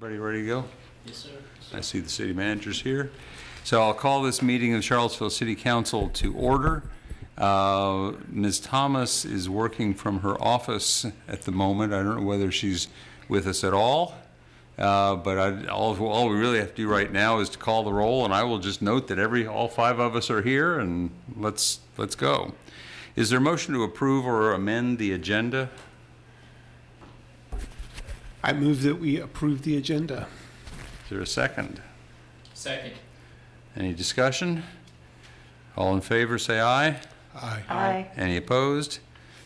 Everybody ready to go? Yes, sir. I see the city manager's here. So I'll call this meeting of the Charlottesville City Council to order. Ms. Thomas is working from her office at the moment. I don't know whether she's with us at all, but all we really have to do right now is to call the roll, and I will just note that all five of us are here, and let's go. Is there a motion to approve or amend the agenda? I move that we approve the agenda. Is there a second? Second. Any discussion? All in favor, say aye. Aye. Aye. Any opposed?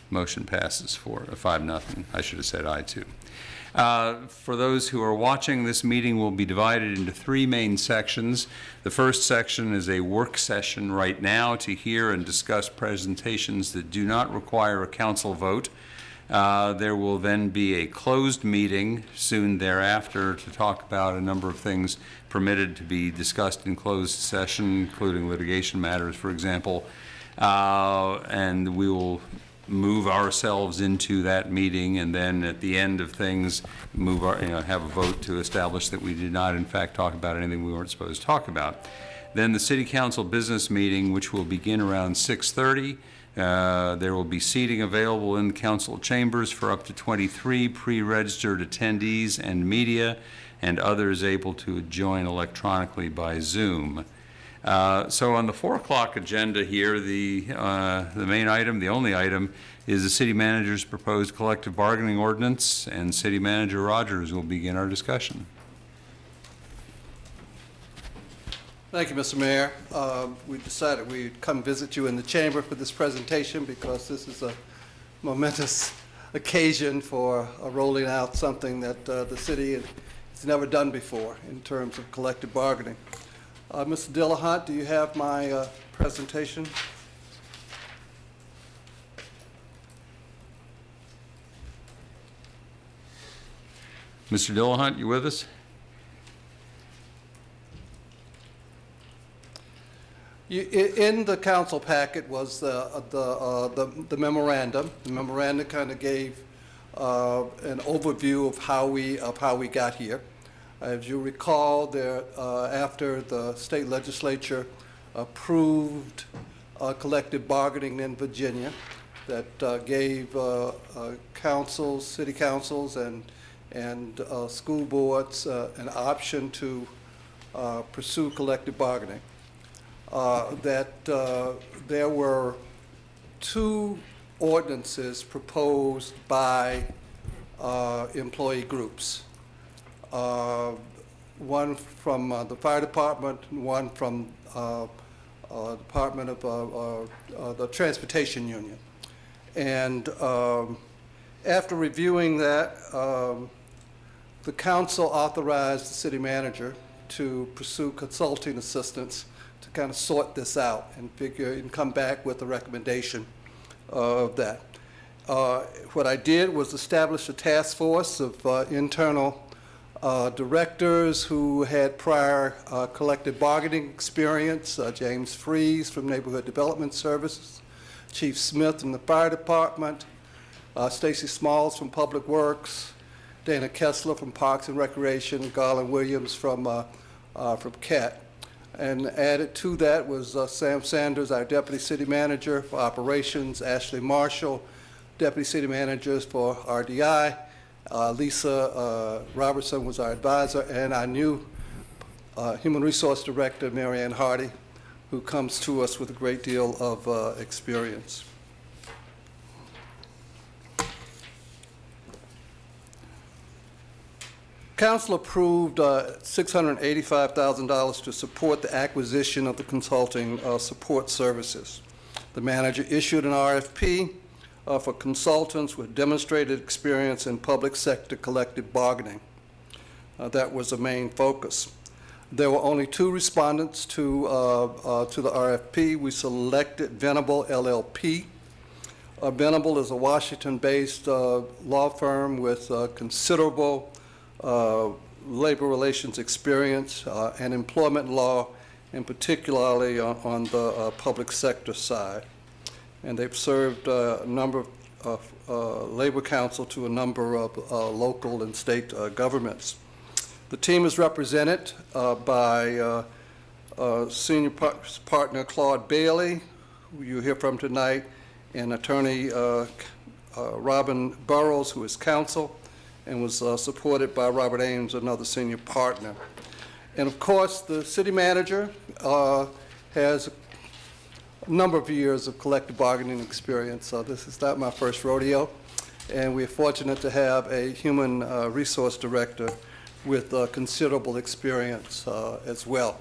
Motion passes 5-0. I should have said aye too. For those who are watching, this meeting will be divided into three main sections. The first section is a work session right now to hear and discuss presentations that do not require a council vote. There will then be a closed meeting soon thereafter to talk about a number of things permitted to be discussed in closed session, including litigation matters, for example. And we will move ourselves into that meeting, and then at the end of things, have a vote to establish that we did not, in fact, talk about anything we weren't supposed to talk about. Then the City Council business meeting, which will begin around 6:30. There will be seating available in the council chambers for up to 23 pre-registered attendees and media, and others able to join electronically by Zoom. So on the 4 o'clock agenda here, the main item, the only item, is the city manager's proposed collective bargaining ordinance, and City Manager Rogers will begin our discussion. Thank you, Mr. Mayor. We decided we'd come visit you in the chamber for this presentation because this is a momentous occasion for rolling out something that the city has never done before in terms of collective bargaining. Mr. Dillahunt, do you have my presentation? Mr. Dillahunt, you with us? In the council packet was the memorandum. The memorandum kind of gave an overview of how we got here. As you recall, after the state legislature approved collective bargaining in Virginia, that gave councils, city councils, and school boards an option to pursue collective bargaining. There were two ordinances proposed by employee groups. One from the fire department, and one from Department of the Transportation Union. And after reviewing that, the council authorized the city manager to pursue consulting assistance to kind of sort this out and come back with a recommendation of that. What I did was establish a task force of internal directors who had prior collective bargaining experience, James Freeze from Neighborhood Development Services, Chief Smith from the Fire Department, Stacy Smalls from Public Works, Dana Kessler from Parks and Recreation, Garland Williams from CAT. And added to that was Sam Sanders, our Deputy City Manager for Operations, Ashley Marshall, Deputy City Managers for RDI, Lisa Robertson was our advisor, and our new Human Resource Director, Marianne Hardy, who comes to us with a great deal of experience. Council approved $685,000 to support the acquisition of the consulting support services. The manager issued an RFP for consultants with demonstrated experience in public sector collective bargaining. That was the main focus. There were only two respondents to the RFP. We selected Venable LLP. Venable is a Washington-based law firm with considerable labor relations experience and employment law, and particularly on the public sector side. And they've served a number of labor council to a number of local and state governments. The team is represented by Senior Partner Claude Bailey, who you hear from tonight, and Attorney Robin Burrows, who is counsel, and was supported by Robert Ames, another senior partner. And of course, the city manager has a number of years of collective bargaining experience, so this is not my first rodeo. And we're fortunate to have a human resource director with considerable experience as well.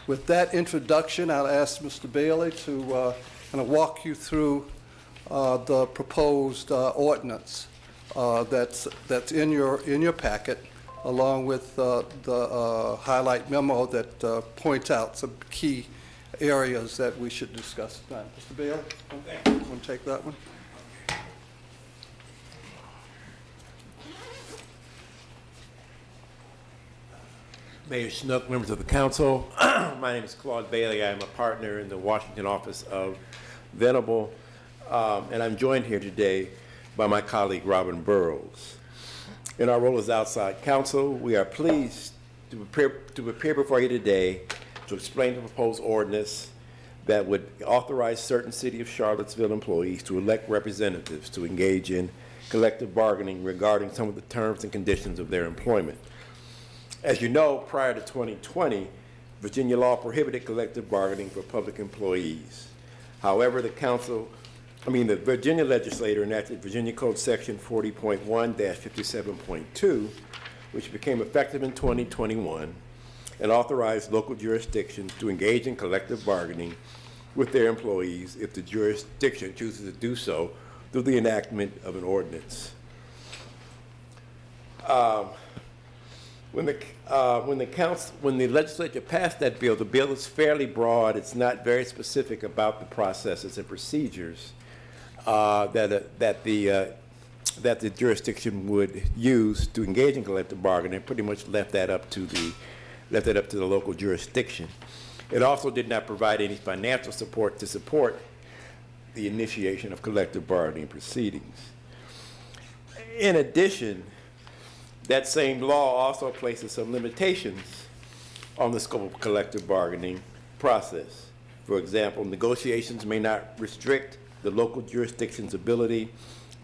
With that introduction, I'll ask Mr. Bailey to kind of walk you through the proposed ordinance that's in your packet, along with the highlight memo that points out some key areas that we should discuss tonight. Mr. Bailey, want to take that one? Mayor Schnook, members of the council, my name is Claude Bailey. I'm a partner in the Washington office of Venable, and I'm joined here today by my colleague Robin Burrows. In our role as outside counsel, we are pleased to appear before you today to explain the proposed ordinance that would authorize certain City of Charlottesville employees to elect representatives to engage in collective bargaining regarding some of the terms and conditions of their employment. As you know, prior to 2020, Virginia law prohibited collective bargaining for public employees. However, the Virginia legislature enacted Virginia Code Section 40.1-57.2, which became effective in 2021, and authorized local jurisdictions to engage in collective bargaining with their employees if the jurisdiction chooses to do so through the enactment of an ordinance. When the legislature passed that bill, the bill is fairly broad. It's not very specific about the processes and procedures that the jurisdiction would use to engage in collective bargaining. Pretty much left that up to the local jurisdiction. It also did not provide any financial support to support the initiation of collective bargaining proceedings. In addition, that same law also places some limitations on the scope of collective bargaining process. For example, negotiations may not restrict the local jurisdiction's ability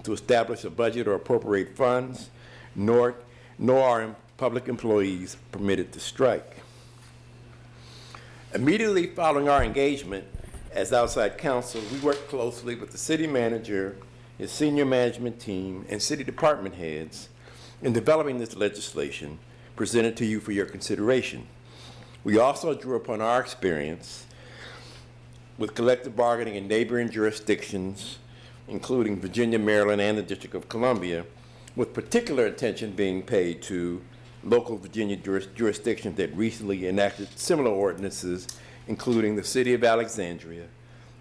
to establish a budget or appropriate funds, nor are public employees permitted to strike. Immediately following our engagement as outside counsel, we worked closely with the city manager, his senior management team, and city department heads in developing this legislation presented to you for your consideration. We also drew upon our experience with collective bargaining in neighboring jurisdictions, including Virginia, Maryland, and the District of Columbia, with particular attention being paid to local Virginia jurisdictions that recently enacted similar ordinances, including the City of Alexandria,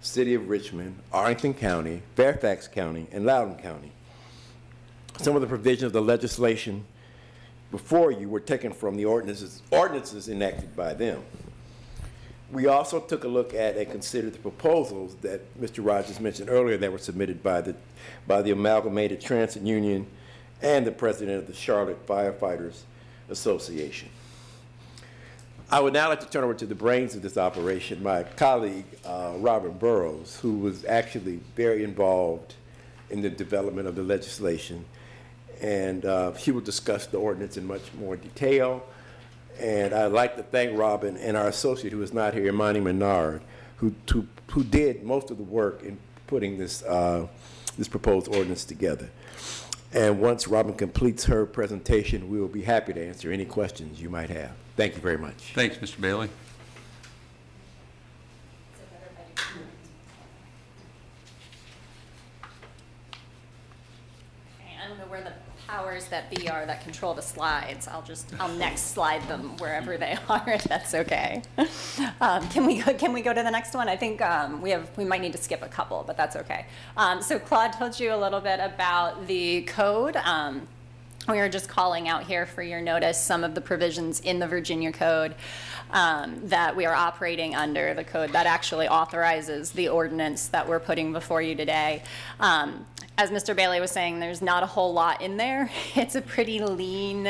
City of Richmond, Arlington County, Fairfax County, and Loudoun County. Some of the provisions of the legislation before you were taken from the ordinances enacted by them. We also took a look at and considered the proposals that Mr. Rogers mentioned earlier that were submitted by the Amalgamated Transit Union and the president of the Charlotte Firefighters Association. I would now like to turn over to the brains of this operation, my colleague, Robert Burrows, who was actually very involved in the development of the legislation. And he will discuss the ordinance in much more detail. And I'd like to thank Robin and our associate, who is not here, Imani Menard, who did most of the work in putting this proposed ordinance together. And once Robin completes her presentation, we will be happy to answer any questions you might have. Thank you very much. Thanks, Mr. Bailey. I don't know where the powers that be are that control the slides. I'll next slide them wherever they are, if that's okay. Can we go to the next one? I think we might need to skip a couple, but that's okay. So Claude told you a little bit about the code. We are just calling out here for your notice some of the provisions in the Virginia Code that we are operating under, the code that actually authorizes the ordinance that we're putting before you today. as Mr. Bailey was saying, there's not a whole lot in there. It's a pretty lean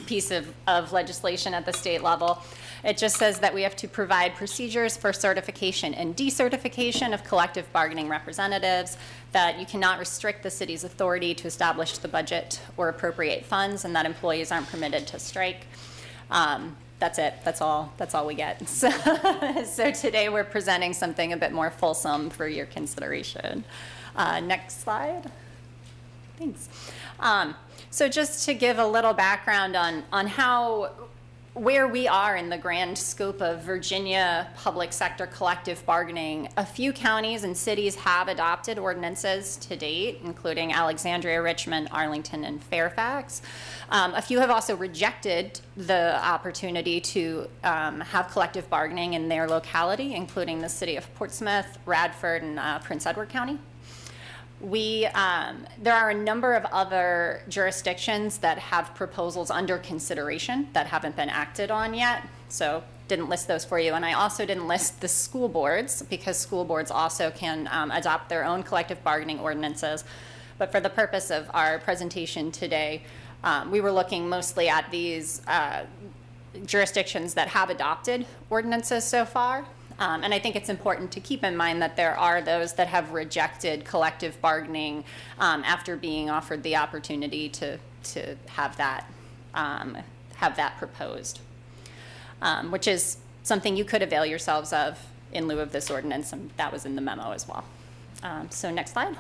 piece of legislation at the state level. It just says that we have to provide procedures for certification and decertification of collective bargaining representatives, that you cannot restrict the city's authority to establish the budget or appropriate funds, and that employees aren't permitted to strike. That's it. That's all we get. So today we're presenting something a bit more fulsome for your consideration. Next slide. Thanks. So just to give a little background on where we are in the grand scope of Virginia public sector collective bargaining, a few counties and cities have adopted ordinances to date, including Alexandria, Richmond, Arlington, and Fairfax. A few have also rejected the opportunity to have collective bargaining in their locality, including the city of Portsmouth, Radford, and Prince Edward County. There are a number of other jurisdictions that have proposals under consideration that haven't been acted on yet, so didn't list those for you. And I also didn't list the school boards, because school boards also can adopt their own collective bargaining ordinances. But for the purpose of our presentation today, we were looking mostly at these jurisdictions that have adopted ordinances so far. And I think it's important to keep in mind that there are those that have rejected collective bargaining after being offered the opportunity to have that proposed, which is something you could avail yourselves of in lieu of this ordinance, and that was in the memo as well. So next slide.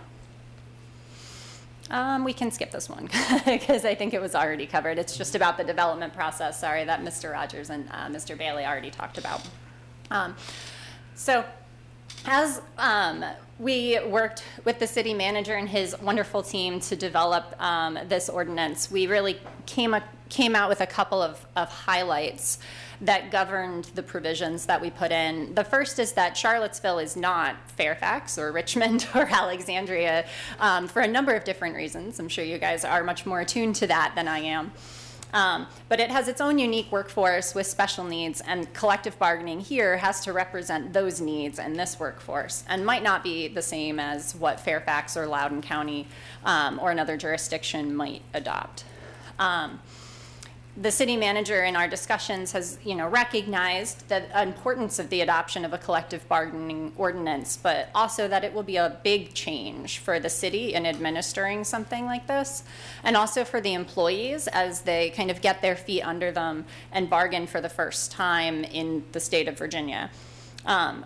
We can skip this one because I think it was already covered. It's just about the development process, sorry, that Mr. Rogers and Mr. Bailey already talked about. So as we worked with the city manager and his wonderful team to develop this ordinance, we really came out with a couple of highlights that governed the provisions that we put in. The first is that Charlottesville is not Fairfax or Richmond or Alexandria for a number of different reasons. I'm sure you guys are much more attuned to that than I am. But it has its own unique workforce with special needs, and collective bargaining here has to represent those needs and this workforce, and might not be the same as what Fairfax or Loudoun County or another jurisdiction might adopt. The city manager in our discussions has, recognized the importance of the adoption of a collective bargaining ordinance, but also that it will be a big change for the city in administering something like this, and also for the employees as they kind of get their feet under them and bargain for the first time in the state of Virginia.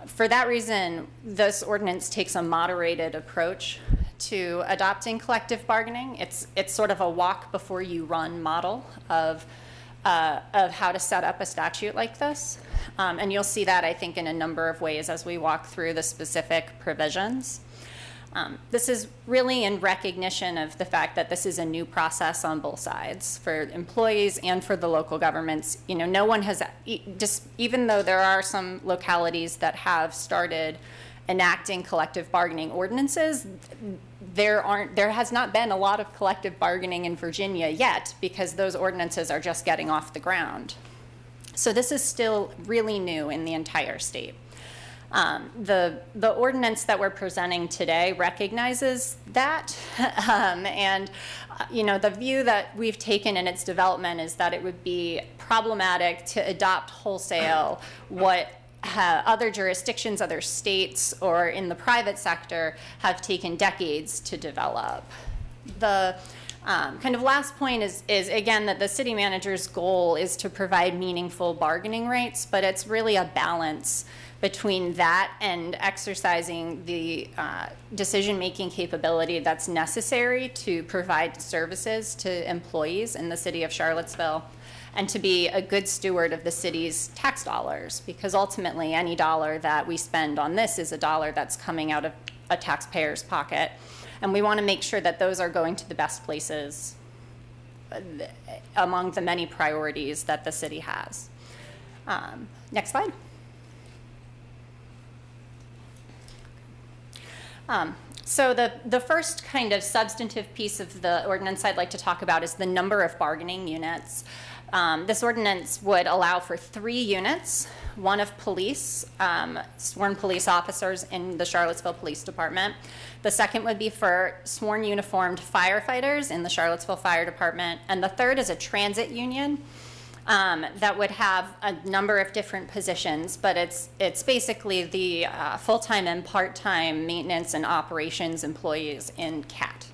For that reason, this ordinance takes a moderated approach to adopting collective bargaining. It's sort of a walk before you run model of how to set up a statute like this. And you'll see that, I think, in a number of ways as we walk through the specific provisions. This is really in recognition of the fact that this is a new process on both sides, for employees and for the local governments. No one has, even though there are some localities that have started enacting collective bargaining ordinances, there has not been a lot of collective bargaining in Virginia yet, because those ordinances are just getting off the ground. So this is still really new in the entire state. The ordinance that we're presenting today recognizes that, and the view that we've taken in its development is that it would be problematic to adopt wholesale what other jurisdictions, other states, or in the private sector have taken decades to develop. The kind of last point is again that the city manager's goal is to provide meaningful bargaining rights, but it's really a balance between that and exercising the decision-making capability that's necessary to provide services to employees in the city of Charlottesville, and to be a good steward of the city's tax dollars, because ultimately any dollar that we spend on this is a dollar that's coming out of a taxpayer's pocket. And we want to make sure that those are going to the best places among the many priorities that the city has. Next slide. So the first kind of substantive piece of the ordinance I'd like to talk about is the number of bargaining units. This ordinance would allow for 3 units one of police, sworn police officers in the Charlottesville Police Department. The second would be for sworn uniformed firefighters in the Charlottesville Fire Department. And the third is a transit union that would have a number of different positions, but it's basically the full-time and part-time maintenance and operations employees in CAT.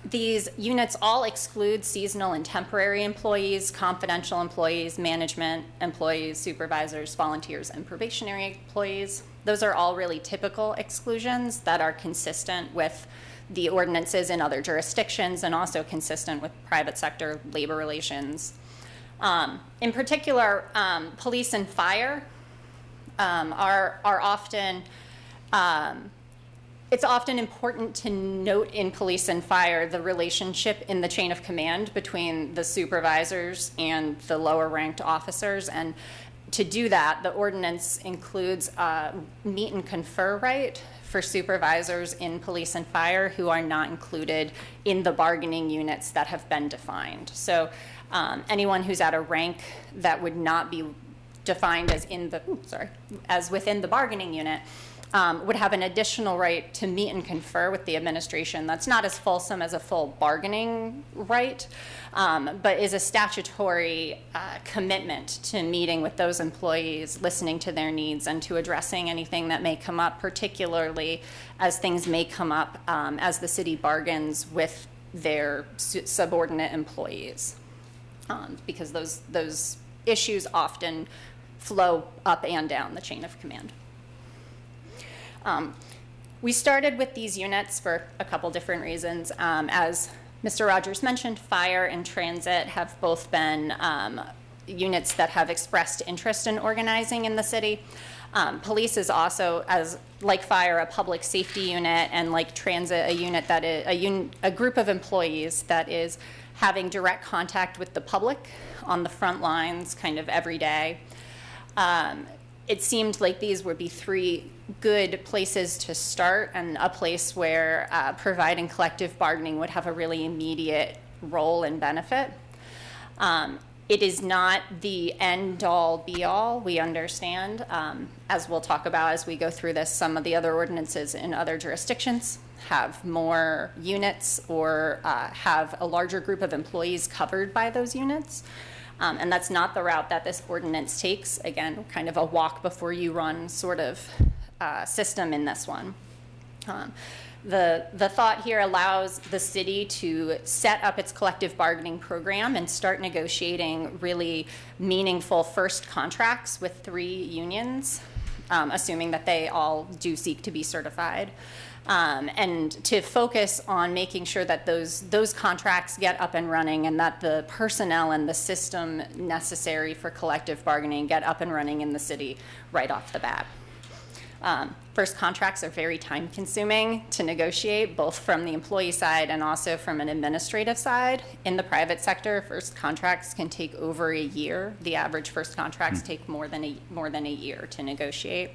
These units all exclude seasonal and temporary employees, confidential employees, management employees, supervisors, volunteers, and probationary employees. Those are all really typical exclusions that are consistent with the ordinances in other jurisdictions and also consistent with private sector labor relations. In particular, police and fire are often it's often important to note in police and fire the relationship in the chain of command between the supervisors and the lower ranked officers. And to do that, the ordinance includes a meet and confer right for supervisors in police and fire who are not included in the bargaining units that have been defined. So anyone who's at a rank that would not be defined as as within the bargaining unit would have an additional right to meet and confer with the administration. That's not as fulsome as a full bargaining right, but is a statutory commitment to meeting with those employees, listening to their needs, and to addressing anything that may come up, particularly as things may come up as the city bargains with their subordinate employees, because those issues often flow up and down the chain of command. We started with these units for a couple different reasons. As Mr. Rogers mentioned, fire and transit have both been units that have expressed interest in organizing in the city. Police is also, like fire, a public safety unit, and like transit, a unit that is a group of employees that is having direct contact with the public on the front lines kind of every day. It seemed like these would be three good places to start, and a place where providing collective bargaining would have a really immediate role and benefit. It is not the end-all, be-all, we understand. As we'll talk about as we go through this, some of the other ordinances in other jurisdictions have more units or have a larger group of employees covered by those units. And that's not the route that this ordinance takes. Again, kind of a walk before you run sort of system in this one. The thought here allows the city to set up its collective bargaining program and start negotiating really meaningful first contracts with 3 unions, assuming that they all do seek to be certified. And to focus on making sure that those contracts get up and running, and that the personnel and the system necessary for collective bargaining get up and running in the city right off the bat. First contracts are very time consuming to negotiate, both from the employee side and also from an administrative side. In the private sector, first contracts can take over a year. The average first contracts take more than a year to negotiate.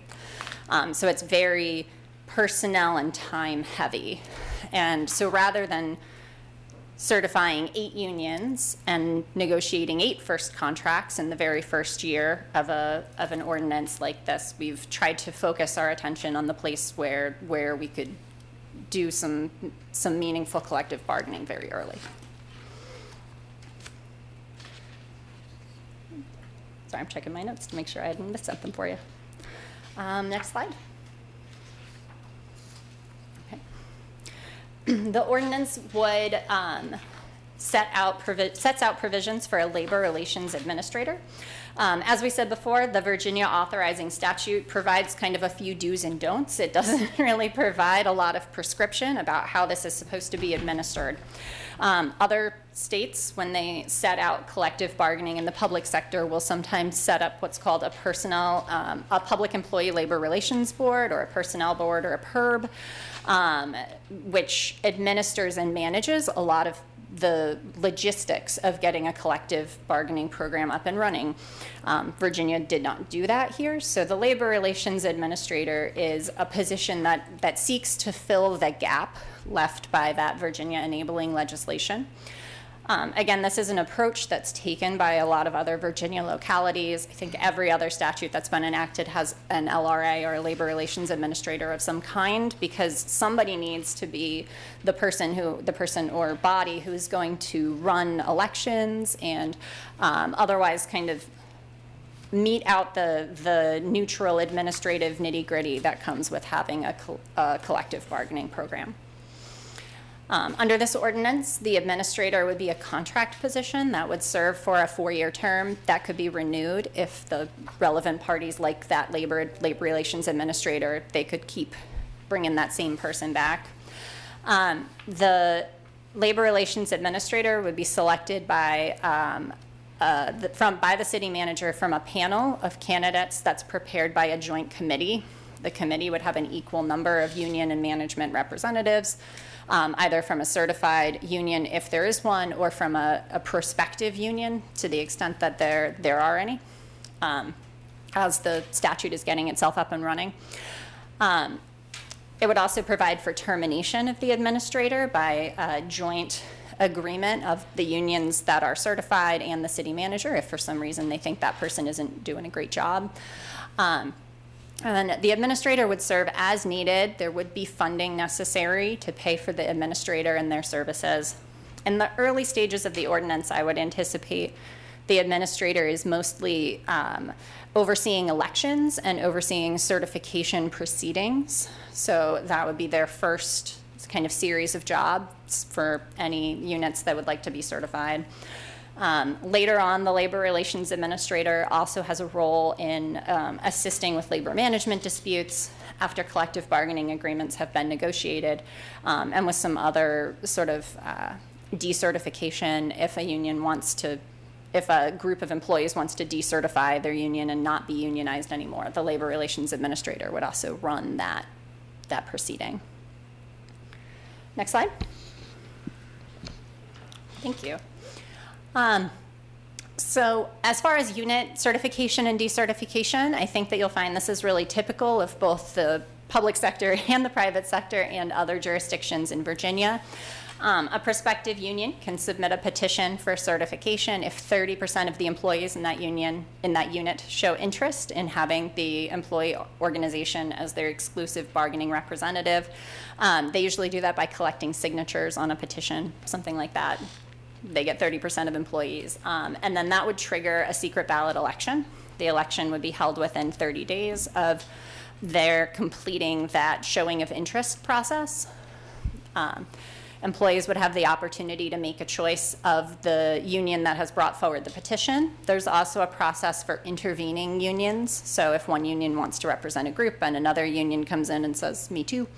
So it's very personnel and time heavy. And so rather than certifying 8 unions and negotiating 8 first contracts in the very first year of an ordinance like this, we've tried to focus our attention on the place where we could do some meaningful collective bargaining very early. Sorry, I'm checking my notes to make sure I hadn't missed something for you. Next slide. The ordinance would sets out provisions for a labor relations administrator. As we said before, the Virginia authorizing statute provides kind of a few do's and don'ts. It doesn't really provide a lot of prescription about how this is supposed to be administered. Other states, when they set out collective bargaining in the public sector, will sometimes set up what's called a public employee labor relations board, or a personnel board, or a PERB, which administers and manages a lot of the logistics of getting a collective bargaining program up and running. Virginia did not do that here, so the labor relations administrator is a position that seeks to fill the gap left by that Virginia enabling legislation. Again, this is an approach that's taken by a lot of other Virginia localities. I think every other statute that's been enacted has an LRA or a labor relations administrator of some kind, because somebody needs to be the person or body who's going to run elections and otherwise kind of mete out the neutral administrative nitty-gritty that comes with having a collective bargaining program. Under this ordinance, the administrator would be a contract position that would serve for a 4-year term that could be renewed if the relevant parties like that labor relations administrator, they could keep bringing that same person back. The labor relations administrator would be selected by the city manager from a panel of candidates that's prepared by a joint committee. The committee would have an equal number of union and management representatives, either from a certified union if there is one, or from a prospective union to the extent that there are any, as the statute is getting itself up and running. It would also provide for termination of the administrator by a joint agreement of the unions that are certified and the city manager if for some reason they think that person isn't doing a great job. And the administrator would serve as needed. There would be funding necessary to pay for the administrator and their services. In the early stages of the ordinance, I would anticipate the administrator is mostly overseeing elections and overseeing certification proceedings. So that would be their first kind of series of jobs for any units that would like to be certified. Later on, the labor relations administrator also has a role in assisting with labor management disputes after collective bargaining agreements have been negotiated, and with some other sort of decertification if a group of employees wants to decertify their union and not be unionized anymore. The labor relations administrator would also run that proceeding. Next slide. Thank you. So as far as unit certification and decertification, I think that you'll find this is really typical of both the public sector and the private sector and other jurisdictions in Virginia. A prospective union can submit a petition for certification if 30% of the employees in that unit show interest in having the employee organization as their exclusive bargaining representative. They usually do that by collecting signatures on a petition, something like that. They get 30% of employees. And then that would trigger a secret ballot election. The election would be held within 30 days of their completing that showing of interest process. Employees would have the opportunity to make a choice of the union that has brought forward the petition. There's also a process for intervening unions. So if one union wants to represent a group and another union comes in and says, me too,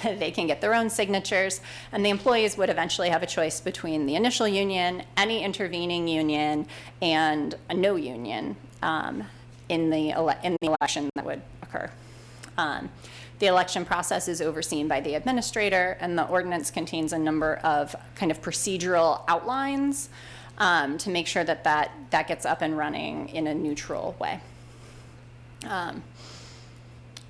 they can get their own signatures. And the employees would eventually have a choice between the initial union, any intervening union, and a no union in the election that would occur. The election process is overseen by the administrator, and the ordinance contains a number of kind of procedural outlines to make sure that gets up and running in a neutral way. And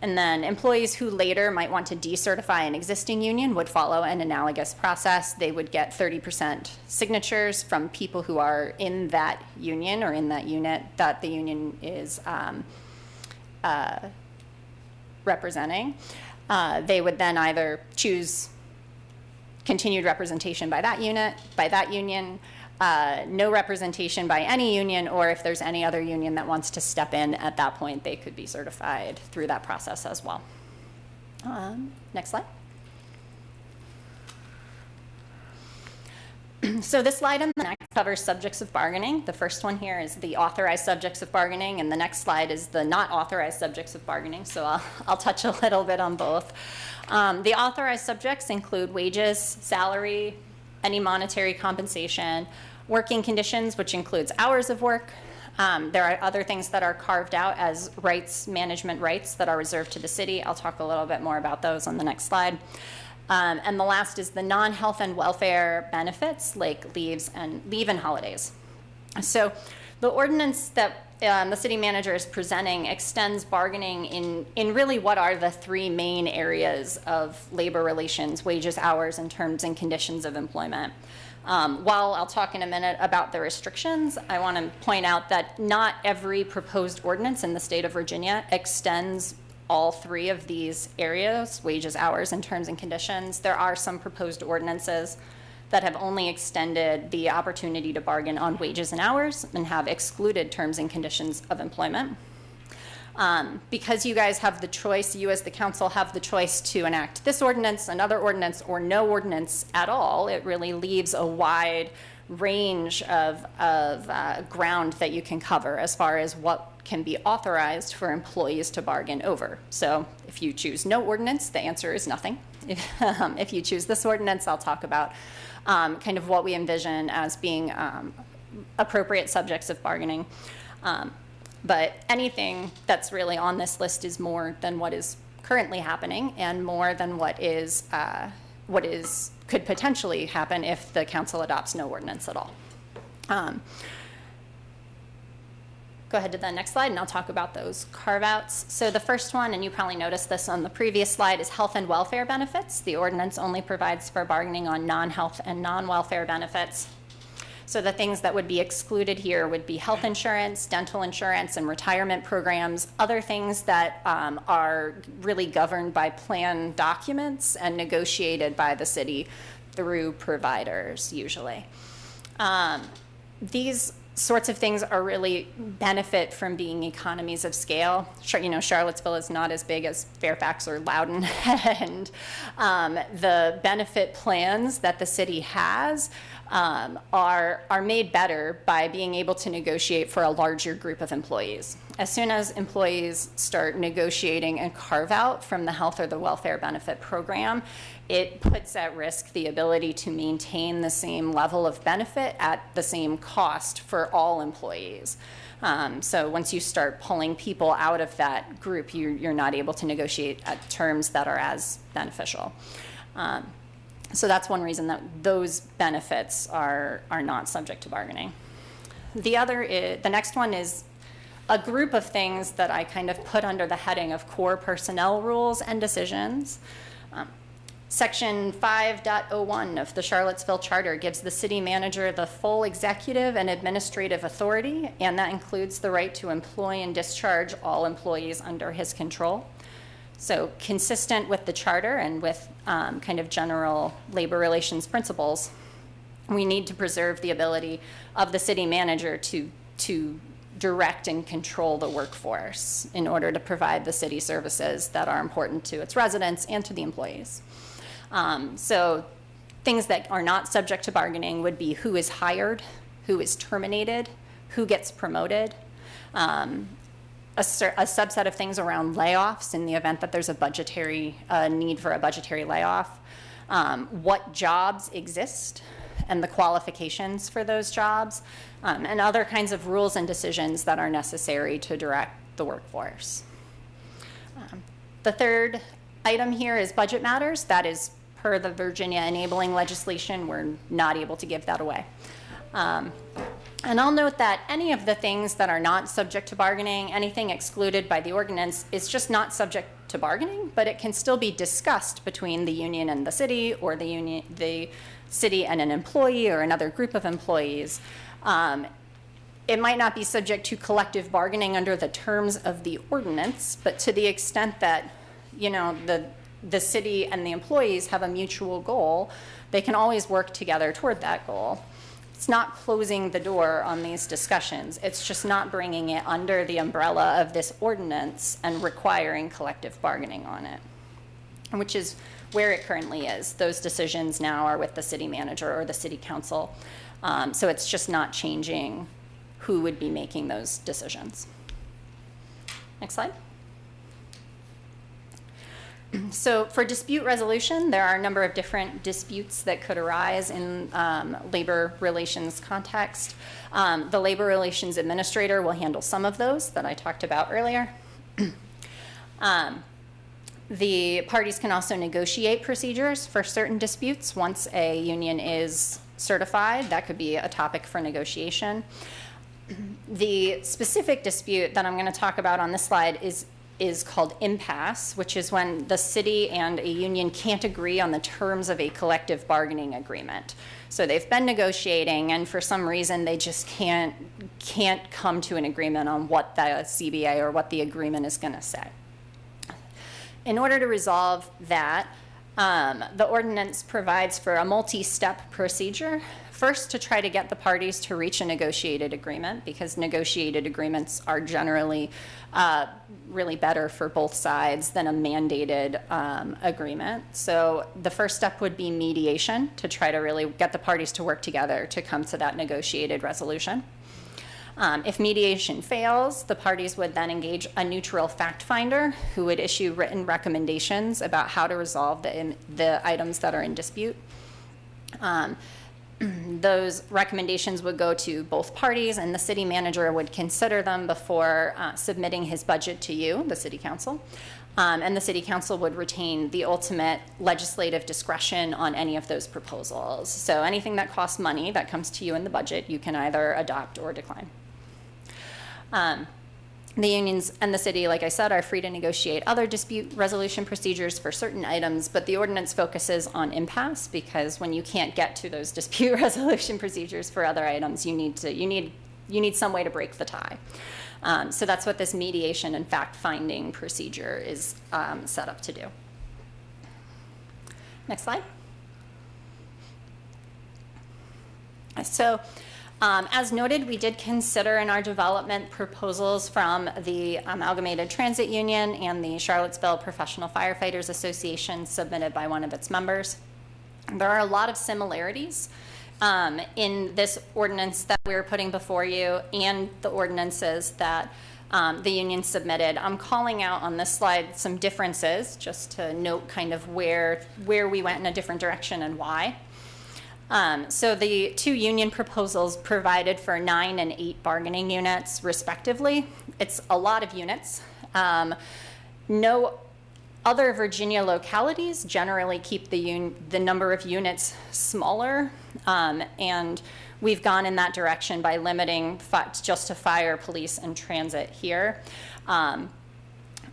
then employees who later might want to decertify an existing union would follow an analogous process. They would get 30% signatures from people who are in that union or in that unit that the union is representing. They would then either choose continued representation by that union, no representation by any union, or if there's any other union that wants to step in at that point, they could be certified through that process as well. Next slide. So this slide and the next covers subjects of bargaining. The first one here is the authorized subjects of bargaining, and the next slide is the not authorized subjects of bargaining. So I'll touch a little bit on both. The authorized subjects include wages, salary, any monetary compensation, working conditions, which includes hours of work. There are other things that are carved out as rights, management rights that are reserved to the city. I'll talk a little bit more about those on the next slide. And the last is the non-health and welfare benefits, like leave and holidays. So the ordinance that the city manager is presenting extends bargaining in really what are the three main areas of labor relations: wages, hours, and terms and conditions of employment. While I'll talk in a minute about the restrictions, I want to point out that not every proposed ordinance in the state of Virginia extends all three of these areas, wages, hours, and terms and conditions. There are some proposed ordinances that have only extended the opportunity to bargain on wages and hours and have excluded terms and conditions of employment. Because you guys have the choice, you as the council have the choice to enact this ordinance, another ordinance, or no ordinance at all, it really leaves a wide range of ground that you can cover as far as what can be authorized for employees to bargain over. So if you choose no ordinance, the answer is nothing. If you choose this ordinance, I'll talk about kind of what we envision as being appropriate subjects of bargaining. But anything that's really on this list is more than what is currently happening and more than what could potentially happen if the council adopts no ordinance at all. Go ahead to the next slide and I'll talk about those carve-outs. So the first one, and you probably noticed this on the previous slide, is health and welfare benefits. The ordinance only provides for bargaining on non-health and non-welfare benefits. So the things that would be excluded here would be health insurance, dental insurance, and retirement programs, other things that are really governed by plan documents and negotiated by the city through providers, usually. These sorts of things are really benefit from being economies of scale. You know, Charlottesville is not as big as Fairfax or Loudoun, and the benefit plans that the city has are made better by being able to negotiate for a larger group of employees. As soon as employees start negotiating and carve out from the health or the welfare benefit program, it puts at risk the ability to maintain the same level of benefit at the same cost for all employees. So once you start pulling people out of that group, you're not able to negotiate at terms that are as beneficial. So that's one reason that those benefits are not subject to bargaining. The next one is a group of things that I kind of put under the heading of core personnel rules and decisions. Section 5.01 of the Charlottesville Charter gives the city manager the full executive and administrative authority, and that includes the right to employ and discharge all employees under his control. So consistent with the charter and with kind of general labor relations principles, we need to preserve the ability of the city manager to direct and control the workforce in order to provide the city services that are important to its residents and to the employees. So things that are not subject to bargaining would be who is hired, who is terminated, who gets promoted, a subset of things around layoffs in the event that there's a budgetary need for a budgetary layoff, what jobs exist and the qualifications for those jobs, and other kinds of rules and decisions that are necessary to direct the workforce. The third item here is budget matters. That is per the Virginia enabling legislation. We're not able to give that away. And I'll note that any of the things that are not subject to bargaining, anything excluded by the ordinance, is just not subject to bargaining, but it can still be discussed between the union and the city, or the city and an employee or another group of employees. It might not be subject to collective bargaining under the terms of the ordinance, but to the extent that, you know, the city and the employees have a mutual goal, they can always work together toward that goal. It's not closing the door on these discussions. It's just not bringing it under the umbrella of this ordinance and requiring collective bargaining on it, which is where it currently is. Those decisions now are with the city manager or the city council. So it's just not changing who would be making those decisions. Next slide. So for dispute resolution, there are a number of different disputes that could arise in labor relations context. The labor relations administrator will handle some of those that I talked about earlier. The parties can also negotiate procedures for certain disputes once a union is certified. That could be a topic for negotiation. The specific dispute that I'm going to talk about on this slide is is called impasse, which is when the city and a union can't agree on the terms of a collective bargaining agreement. So they've been negotiating, and for some reason, they just can't come to an agreement on what the CBA or what the agreement is going to say. In order to resolve that, the ordinance provides for a multi-step procedure. First, to try to get the parties to reach a negotiated agreement, because negotiated agreements are generally really better for both sides than a mandated agreement. So the first step would be mediation, to try to really get the parties to work together to come to that negotiated resolution. If mediation fails, the parties would then engage a neutral fact finder who would issue written recommendations about how to resolve the items that are in dispute. Those recommendations would go to both parties, and the city manager would consider them before submitting his budget to you, the city council. And the city council would retain the ultimate legislative discretion on any of those proposals. So anything that costs money that comes to you in the budget, you can either adopt or decline. The unions and the city, like I said, are free to negotiate other dispute resolution procedures for certain items, but the ordinance focuses on impasse, because when you can't get to those dispute resolution procedures for other items, you need some way to break the tie. So that's what this mediation and fact-finding procedure is set up to do. Next slide. So, as noted, we did consider in our development proposals from the Amalgamated Transit Union and the Charlottesville Professional Firefighters Association submitted by one of its members. There are a lot of similarities in this ordinance that we're putting before you and the ordinances that the union submitted. I'm calling out on this slide some differences just to note kind of where we went in a different direction and why. So the two union proposals provided for 9 and 8 bargaining units respectively. It's a lot of units. No other Virginia localities generally keep the number of units smaller, and we've gone in that direction by limiting just to fire, police, and transit here.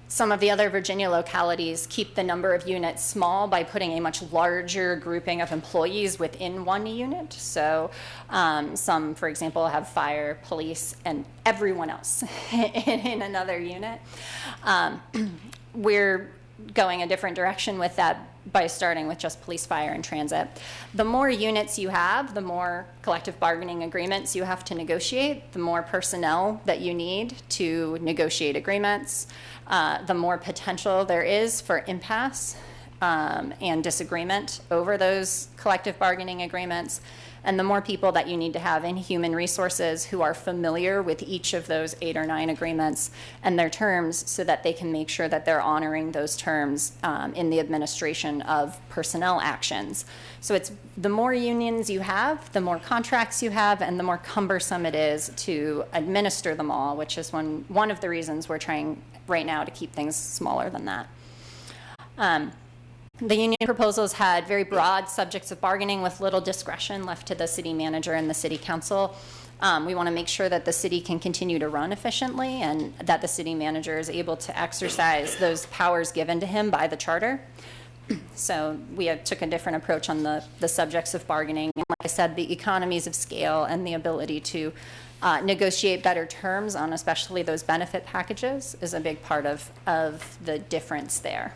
Some of the other Virginia localities keep the number of units small by putting a much larger grouping of employees within one unit. So some, for example, have fire, police, and everyone else in another unit. We're going a different direction with that by starting with just police, fire, and transit. The more units you have, the more collective bargaining agreements you have to negotiate, the more personnel that you need to negotiate agreements, the more potential there is for impasse and disagreement over those collective bargaining agreements, and the more people that you need to have in human resources who are familiar with each of those 8 or 9 agreements and their terms, so that they can make sure that they're honoring those terms in the administration of personnel actions. So it's the more unions you have, the more contracts you have, and the more cumbersome it is to administer them all, which is one of the reasons we're trying right now to keep things smaller than that. The union proposals had very broad subjects of bargaining with little discretion left to the city manager and the city council. We want to make sure that the city can continue to run efficiently and that the city manager is able to exercise those powers given to him by the charter. So we took a different approach on the subjects of bargaining. And like I said, the economies of scale and the ability to negotiate better terms on especially those benefit packages is a big part of the difference there.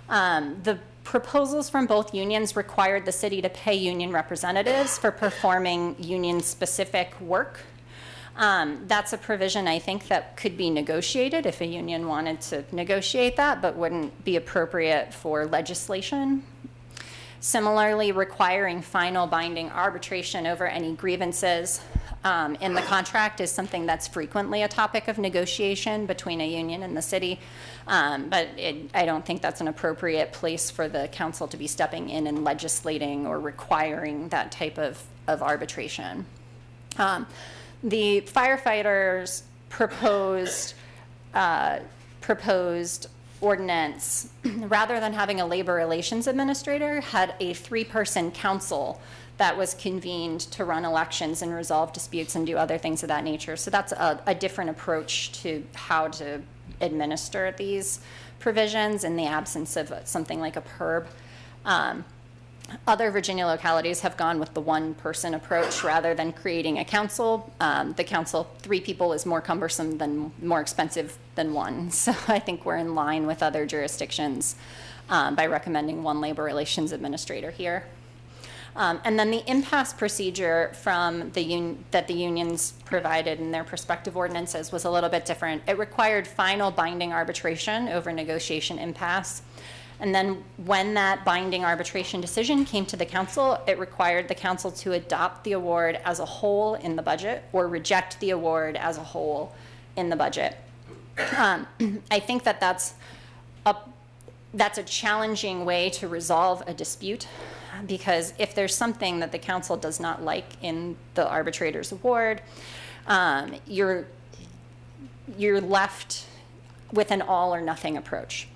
The proposals from both unions required the city to pay union representatives for performing union-specific work. That's a provision, I think, that could be negotiated if a union wanted to negotiate that, but wouldn't be appropriate for legislation. Similarly, requiring final binding arbitration over any grievances in the contract is something that's frequently a topic of negotiation between a union and the city, but I don't think that's an appropriate place for the council to be stepping in and legislating or requiring that type of arbitration. The firefighters proposed ordinance, rather than having a labor relations administrator, had a 3-person council that was convened to run elections and resolve disputes and do other things of that nature. So that's a different approach to how to administer these provisions in the absence of something like a PERB. Other Virginia localities have gone with the one-person approach rather than creating a council. The council, 3 people is more cumbersome than, more expensive than 1. So I think we're in line with other jurisdictions by recommending 1 labor relations administrator here. And then the impasse procedure from that the unions provided in their prospective ordinances was a little bit different. It required final binding arbitration over negotiation impasse. And then when that binding arbitration decision came to the council, it required the council to adopt the award as a whole in the budget or reject the award as a whole in the budget. I think that that's a challenging way to resolve a dispute, because if there's something that the council does not like in the arbitrator's award, you're left with an all or nothing approach.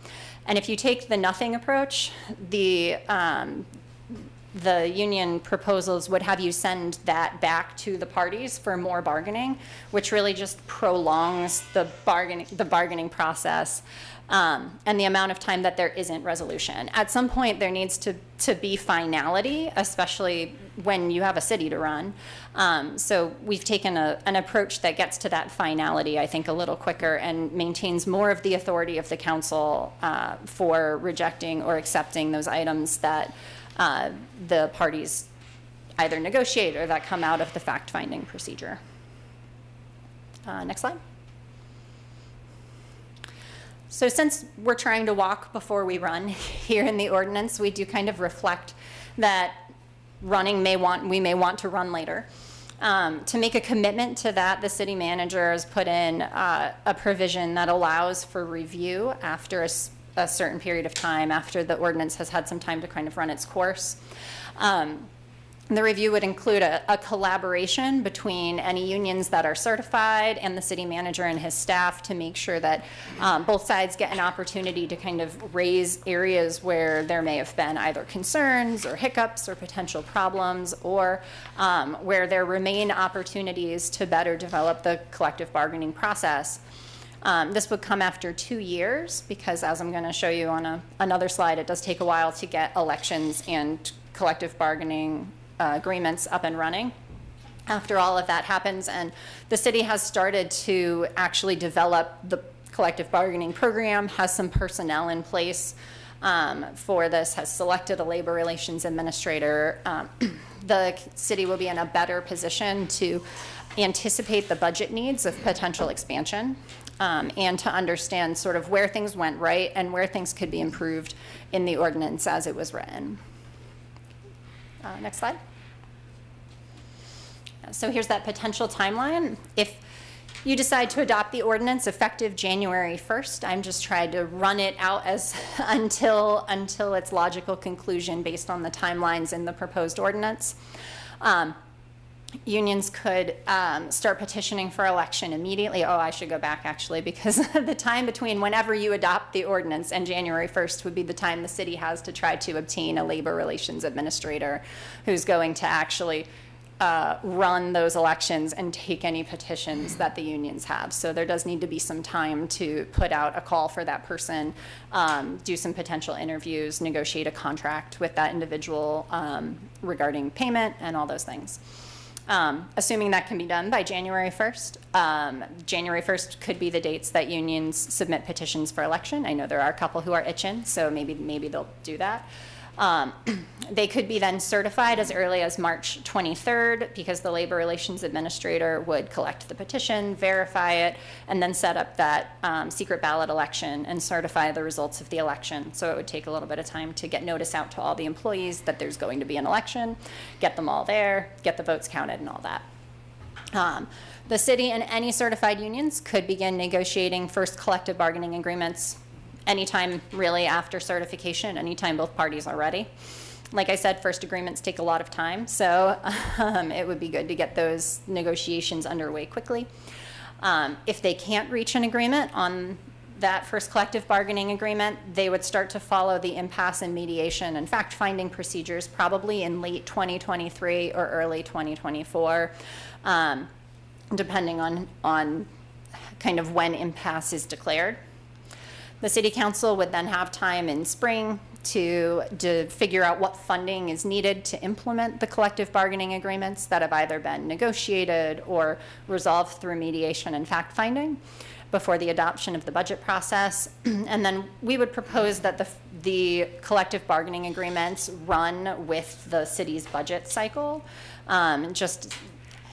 And if you take the nothing approach, the union proposals would have you send that back to the parties for more bargaining, which really just prolongs the bargaining process and the amount of time that there isn't resolution. At some point, there needs to be finality, especially when you have a city to run. So we've taken an approach that gets to that finality, I think, a little quicker and maintains more of the authority of the council for rejecting or accepting those items that the parties either negotiate or that come out of the fact-finding procedure. Next slide. So since we're trying to walk before we run here in the ordinance, we do kind of reflect that we may want to run later. To make a commitment to that, the city manager has put in a provision that allows for review after a certain period of time, after the ordinance has had some time to kind of run its course. The review would include a collaboration between any unions that are certified and the city manager and his staff to make sure that both sides get an opportunity to kind of raise areas where there may have been either concerns or hiccups or potential problems, or where there remain opportunities to better develop the collective bargaining process. This would come after 2 years because, as I'm going to show you on another slide, it does take a while to get elections and collective bargaining agreements up and running. After all of that happens, and the city has started to actually develop the collective bargaining program, has some personnel in place for this, has selected a labor relations administrator. The city will be in a better position to anticipate the budget needs of potential expansion and to understand sort of where things went right and where things could be improved in the ordinance as it was written. Next slide. So here's that potential timeline. If you decide to adopt the ordinance effective January 1st, I'm just trying to run it out as until its logical conclusion based on the timelines in the proposed ordinance. Unions could start petitioning for election immediately. Oh, I should go back actually, because the time between whenever you adopt the ordinance and January 1st would be the time the city has to try to obtain a labor relations administrator who's going to actually run those elections and take any petitions that the unions have. So there does need to be some time to put out a call for that person, do some potential interviews, negotiate a contract with that individual regarding payment and all those things. Assuming that can be done by January 1st. January 1st could be the dates that unions submit petitions for election. I know there are a couple who are itching, so maybe they'll do that. They could be then certified as early as March 23rd because the labor relations administrator would collect the petition, verify it, and then set up that secret ballot election and certify the results of the election. So it would take a little bit of time to get notice out to all the employees that there's going to be an election, get them all there, get the votes counted and all that. The city and any certified unions could begin negotiating first collective bargaining agreements anytime really after certification, anytime both parties are ready. Like I said, first agreements take a lot of time, so it would be good to get those negotiations underway quickly. If they can't reach an agreement on that first collective bargaining agreement, they would start to follow the impasse and mediation and fact-finding procedures probably in late 2023 or early 2024, depending on kind of when impasse is declared. The city council would then have time in spring to figure out what funding is needed to implement the collective bargaining agreements that have either been negotiated or resolved through mediation and fact-finding before the adoption of the budget process. And then we would propose that the collective bargaining agreements run with the city's budget cycle.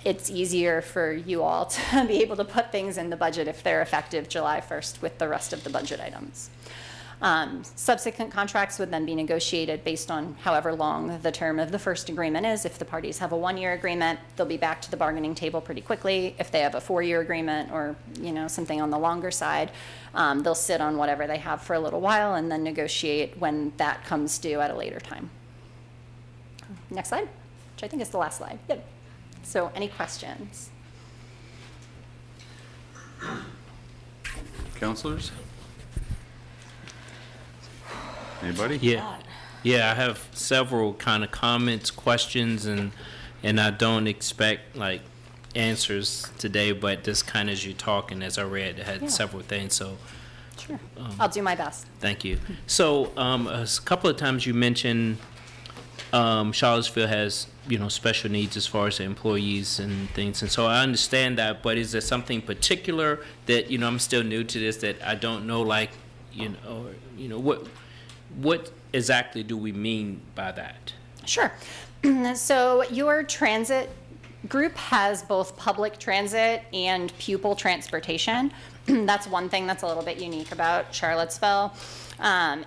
It's easier for you all to be able to put things in the budget if they're effective July 1st with the rest of the budget items. Subsequent contracts would then be negotiated based on however long the term of the first agreement is. If the parties have a 1-year agreement, they'll be back to the bargaining table pretty quickly. If they have a 4-year agreement or, something on the longer side, they'll sit on whatever they have for a little while and then negotiate when that comes due at a later time. Next slide, which I think is the last slide. Yep. So any questions? Counselors? Anybody? Yeah, I have several kind of comments, questions, and I don't expect like answers today, but just kind of as you're talking, as I read, I had several things, so Sure. I'll do my best. thank you. So, a couple of times you mentioned Charlottesville has, special needs as far as the employees and things, and so I understand that, but is there something particular that, I'm still new to this, that I don't know, like, what exactly do we mean by that? Sure. So your transit group has both public transit and pupil transportation. That's one thing that's a little bit unique about Charlottesville.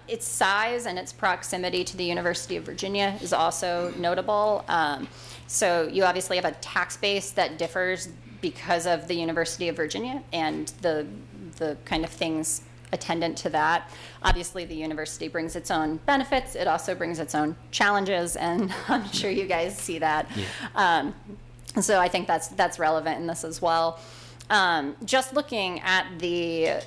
Its size and its proximity to the University of Virginia is also notable. So you obviously have a tax base that differs because of the University of Virginia and the kind of things attendant to that. Obviously, the university brings its own benefits. It also brings its own challenges, and I'm sure you guys see that. Yeah. So I think that's relevant in this as well. Just looking at the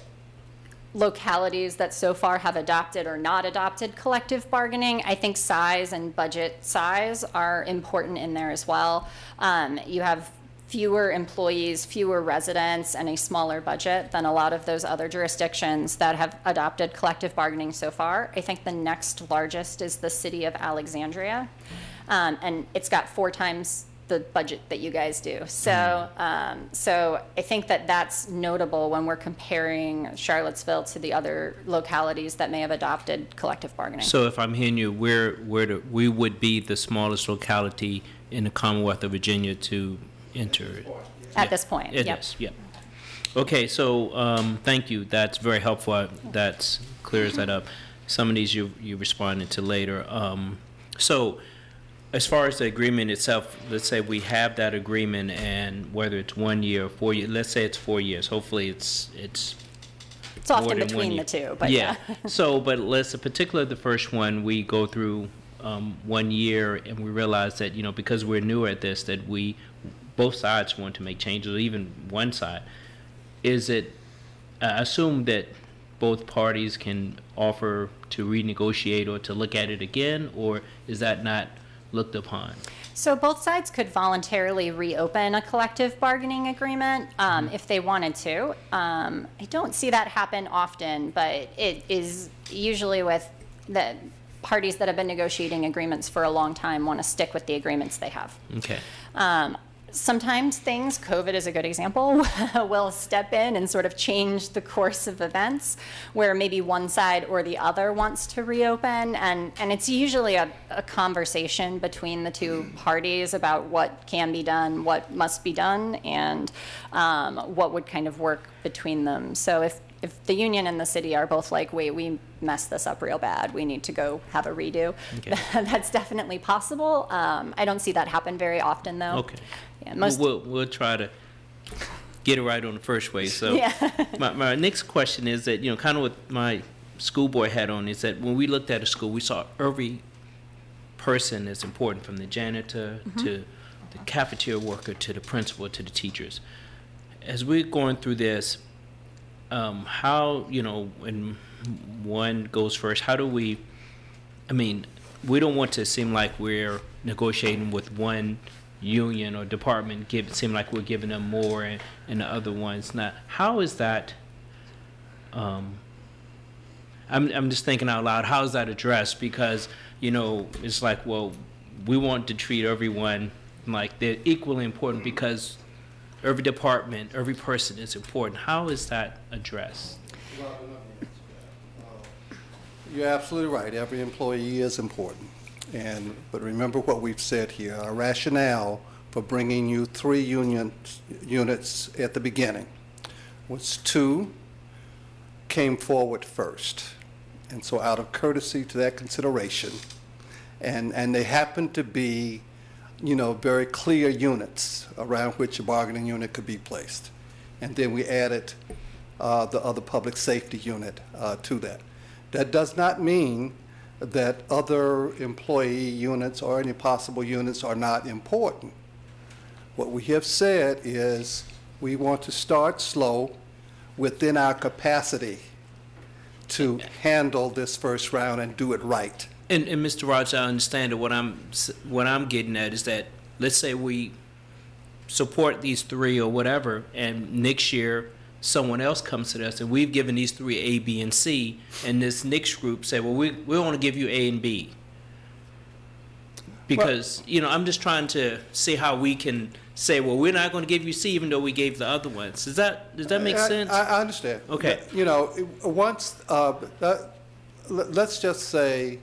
localities that so far have adopted or not adopted collective bargaining, I think size and budget size are important in there as well. You have fewer employees, fewer residents, and a smaller budget than a lot of those other jurisdictions that have adopted collective bargaining so far. I think the next largest is the city of Alexandria, and it's got 4 times the budget that you guys do. So, so I think that's notable when we're comparing Charlottesville to the other localities that may have adopted collective bargaining. So if I'm hearing you, we would be the smallest locality in the Commonwealth of Virginia to enter it. At this point, It yep. is, yeah. Okay, so thank you. That's very helpful. That clears that up. Some of these you responded to later. So as far as the agreement itself, let's say we have that agreement, and whether it's 1 year or 4 years, let's say it's 4 years. Hopefully it's It's more often than 1 between year. the two, but yeah. So, but let's, particularly the first one, we go through 1 year, and we realize that, because we're newer at this, that both sides want to make changes, or even one side. Is it, I assume that both parties can offer to renegotiate or to look at it again, or is that not looked upon? So both sides could voluntarily reopen a collective bargaining agreement if they wanted to. I don't see that happen often, but it is usually with the parties that have been negotiating agreements for a long time want to stick with the agreements they have. Okay. Sometimes COVID is a good example, will step in and sort of change the course of events where maybe one side or the other wants to reopen. And it's usually a conversation between the two parties about what can be done, what must be done, and what would kind of work between them. So if the union and the city are both like, wait, we messed this up real bad, we need to go have a redo, Okay. that's definitely possible. I don't see that happen very often, though. Okay. Yeah, We'll try to get it right on the first way. So Yeah. my next question is that, kind of what my school board hat on is that when we looked at a school, we saw every person is important, from the janitor to the cafeteria worker to the principal to the teachers. As we're going through this, how, when one goes first, how do we, we don't want to seem like we're negotiating with one union or department, seem like we're giving them more and the other ones not. How is that I'm just thinking out loud, how is that addressed? Because, you know, it's like, well, we want to treat everyone like they're equally important because every department, every person is important. How is that addressed? You're absolutely right. Every employee is important. But remember what we've said here. Our rationale for bringing you 3 units at the beginning was 2 came forward first. And so out of courtesy to that consideration, and they happen to be, you know, very clear units around which a bargaining unit could be placed. And then we added the other public safety unit to that. That does not mean that other employee units or any possible units are not important. What we have said is we want to start slow within our capacity to handle this first round and do it right. And Mr. Rogers, I understand that what I'm getting at is that, let's say we support these 3 or whatever, and next year someone else comes to us and we've given these 3 A, B, and C, and this next group say, well, we want to give you A and B. Because, you know, I'm just trying to see how we can say, well, we're not going to give you C even though we gave the other ones. Does that make sense? I understand. Okay. But, you know, let's just say,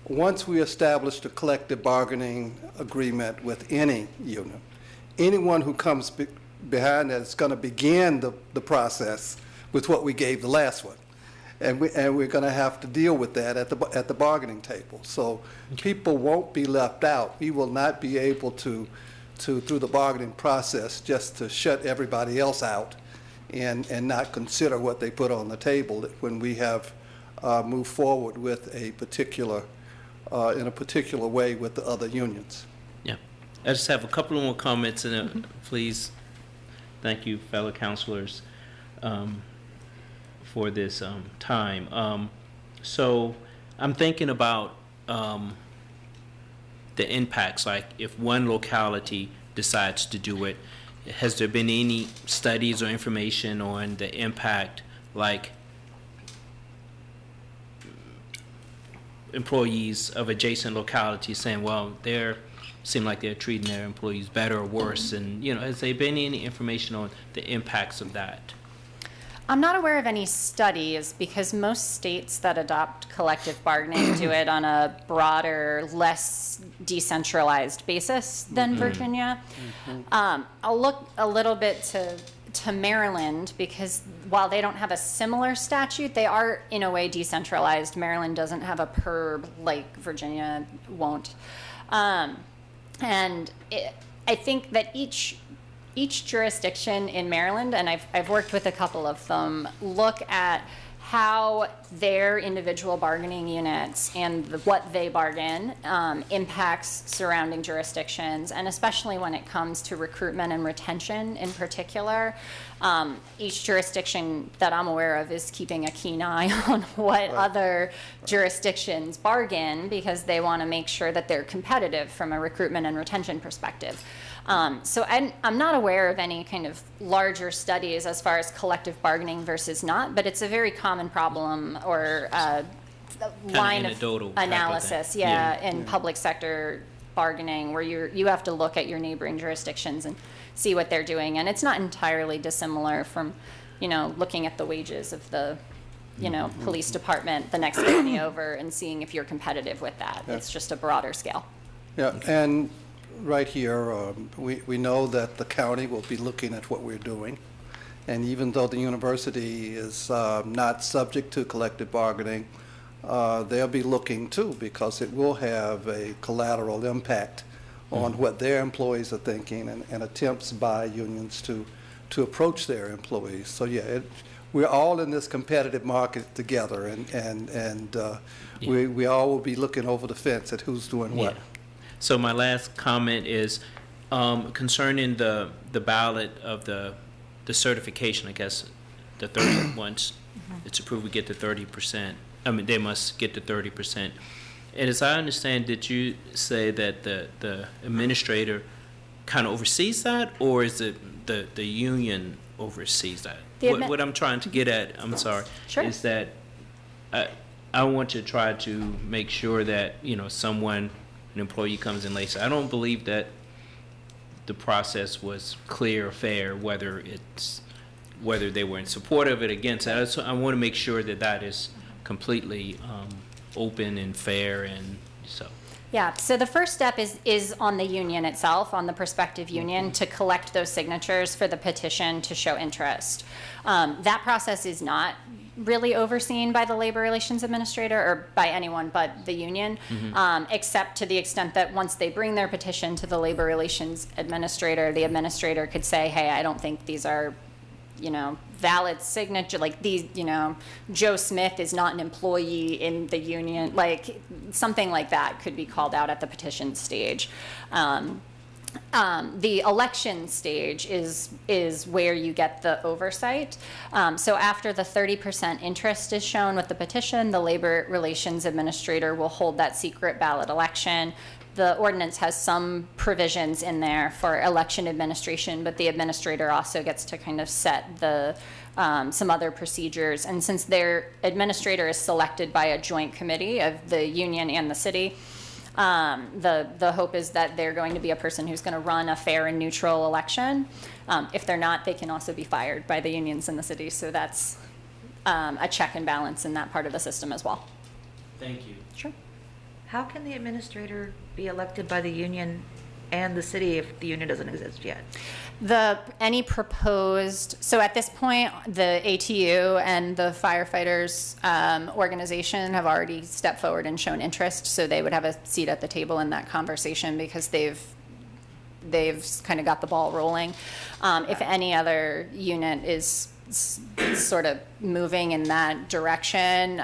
once we established a collective bargaining agreement with any union, anyone who comes behind that is going to begin the process with what we gave the last one. And we're going to have to deal with that at the bargaining table. So people won't be left out. We will not be able to through the bargaining process, just to shut everybody else out and not consider what they put on the table when we have moved forward with a particular, in a particular way with the other unions. Yeah. I just have a couple more comments, and please, thank you, fellow counselors, for this time. So I'm thinking about the impacts, like if one locality decides to do it, has there been any studies or information on the impact, like employees of adjacent localities saying, well, seem like they're treating their employees better or worse, and, you know, has there been any information on the impacts of that? I'm not aware of any studies because most states that adopt collective bargaining do it on a broader, less decentralized basis than Virginia. I'll look a little bit to Maryland because while they don't have a similar statute, they are in a way decentralized. Maryland doesn't have a PERB like Virginia won't. I think that each jurisdiction in Maryland, and I've worked with a couple of them, look at how their individual bargaining units and what they bargain impacts surrounding jurisdictions, and especially when it comes to recruitment and retention in particular. Each jurisdiction that I'm aware of is keeping a keen eye on what other jurisdictions bargain because they want to make sure that they're competitive from a recruitment and retention perspective. So I'm not aware of any kind of larger studies as far as collective bargaining versus not, but it's a very common problem or line of analysis, in public sector bargaining where you have to look at your neighboring jurisdictions and see what they're doing. And it's not entirely dissimilar from, you know, looking at the wages of the, you know, police department the next county over and seeing if you're competitive with that. It's just a broader scale. Yeah, and right here, we know that the county will be looking at what we're doing. And even though the university is not subject to collective bargaining, they'll be looking too, because it will have a collateral impact on what their employees are thinking and attempts by unions to approach their employees. So yeah, we're all in this competitive market together, and we all will be looking over the fence at who's doing what. Yeah. So my last comment is concerning the ballot of the certification, I guess, the 30, once it's approved, we get the 30%. I mean, they must get the 30%. And as I understand, did you say that the administrator kind of oversees that, or is it the union oversees that? What I'm trying to get at, I'm sorry, Sure. is that I want to try to make sure that, an employee comes in late. So I don't believe that the process was clear or fair, whether they were in support of it, against it. So I want to make sure that that is completely open and fair, and so. Yeah, so the first step is on the union itself, on the prospective union, to collect those signatures for the petition to show interest. That process is not really overseen by the Labor Relations Administrator or by anyone but the union, except to the extent that once they bring their petition to the Labor Relations Administrator, the administrator could say, hey, I don't think these are valid signature, like these, Joe Smith is not an employee in the union, like something like that could be called out at the petition stage. The election stage is where you get the oversight. So after the 30% interest is shown with the petition, the Labor Relations Administrator will hold that secret ballot election. The ordinance has some provisions in there for election administration, but the administrator also gets to kind of set the some other procedures. And since their administrator is selected by a joint committee of the union and the city, the hope is that they're going to be a person who's going to run a fair and neutral election. If they're not, they can also be fired by the unions in the city. So that's a check and balance in that part of the system as well. Thank you. Sure. How can the administrator be elected by the union and the city if the union doesn't exist yet? Any proposed, so at this point, the ATU and the firefighters organization have already stepped forward and shown interest, so they would have a seat at the table in that conversation because they've kind of got the ball rolling. If any other unit is sort of moving in that direction,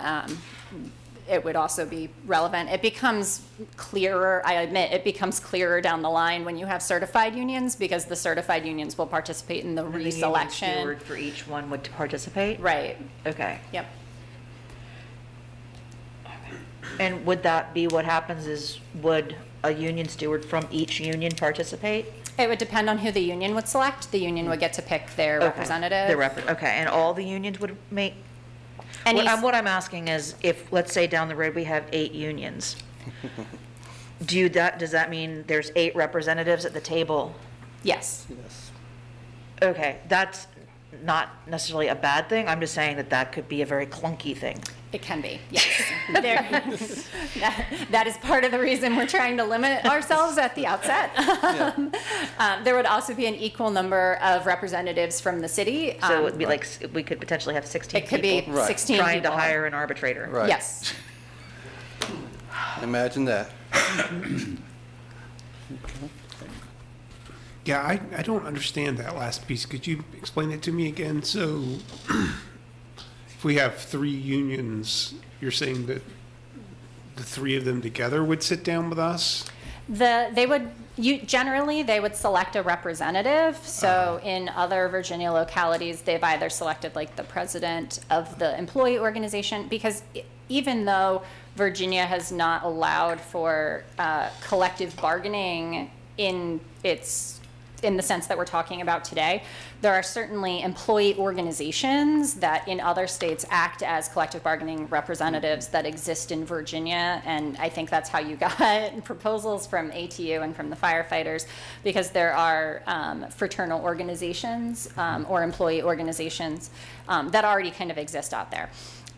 it would also be relevant. It becomes clearer, I admit, it becomes clearer down the line when you have certified unions because the certified unions will participate in the And the union reselection. steward for each one would participate? Right, Okay. yep. And would that be what happens is, would a union steward from each union participate? It would depend on who the union would select. The union would get to pick their representative. Okay, and all the unions would make? Any- What I'm asking is, if, let's say down the road, we have 8 unions, does that mean there's 8 representatives at the table? Yes. Yes. Okay, that's not necessarily a bad thing, I'm just saying that could be a very clunky thing. It can be, yes. That is part of the reason we're trying to limit ourselves at the outset. There would also be an equal number of representatives from the city. So it would be like, we could potentially have 16 It could people be 16 people. trying to hire an arbitrator. Right. Yes. Imagine that. Yeah, I don't understand that last piece. Could you explain it to me again? So if we have 3 unions, you're saying that the 3 of them together would sit down with us? Generally, they would select a representative. So in other Virginia localities, they've either selected like the president of the employee organization, because even though Virginia has not allowed for collective bargaining in the sense that we're talking about today, there are certainly employee organizations that in other states act as collective bargaining representatives that exist in Virginia. And I think that's how you got proposals from ATU and from the firefighters, because there are fraternal organizations or employee organizations that already kind of exist out there.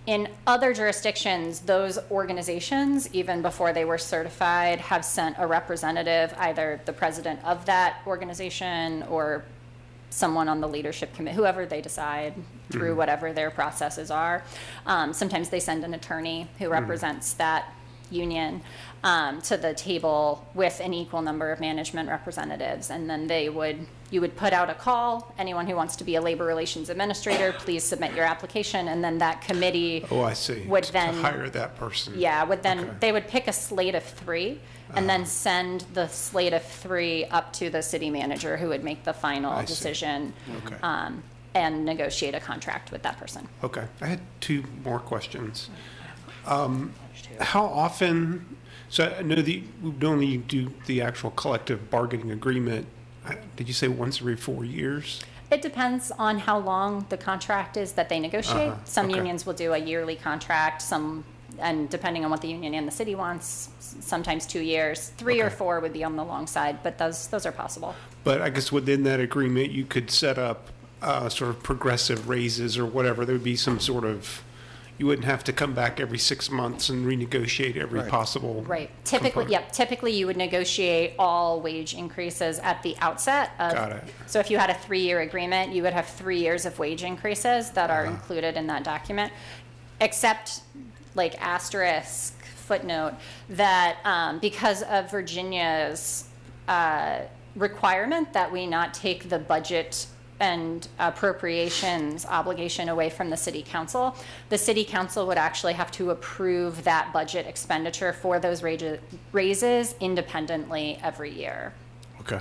In other jurisdictions, those organizations, even before they were certified, have sent a representative, either the president of that organization or someone on the leadership committee, whoever they decide through whatever their processes are. Sometimes they send an attorney who represents that union to the table with an equal number of management representatives, and then you would put out a call. Anyone who wants to be a labor relations administrator, please submit your application, and then that committee Oh, I see. would To then hire that person. Yeah, Okay. they would pick a slate of 3 and then send the slate of 3 up to the city manager, who would make the final I see. decision Okay. and negotiate a contract with that person. Okay. I had 2 more questions. How often, so I know that we would only do the actual collective bargaining agreement, did you say once every 4 years? It depends on how long the contract is that they negotiate. Some okay. unions will do a yearly contract, some, and depending on what the union and the city wants, sometimes 2 years. 3 or Okay. 4 would be on the long side, but those are possible. But I guess within that agreement, you could set up sort of progressive raises or whatever. There would be some sort of, you wouldn't have to come back every 6 months and renegotiate every Right. possible. Right. Typically, component. yep, typically you would negotiate all wage increases at the outset of. Got it. So if you had a 3-year agreement, you would have 3 years of wage increases that Uh-huh. are included in that document, except like asterisk footnote that because of Virginia's requirement that we not take the budget and appropriations obligation away from the city council, the city council would actually have to approve that budget expenditure for those raises independently every year. Okay.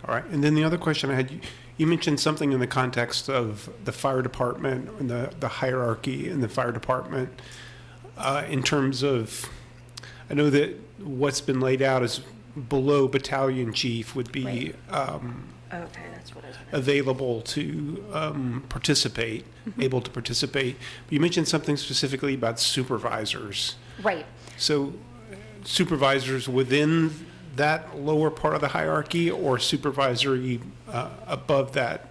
All right. And then the other question I had, you mentioned something in the context of the fire department and the hierarchy in the fire department in terms of, I know that what's been laid out is below battalion chief would be Okay, that's what I was. available to participate, able to participate. But you mentioned something specifically about supervisors. Right. So supervisors within that lower part of the hierarchy or supervisory above that?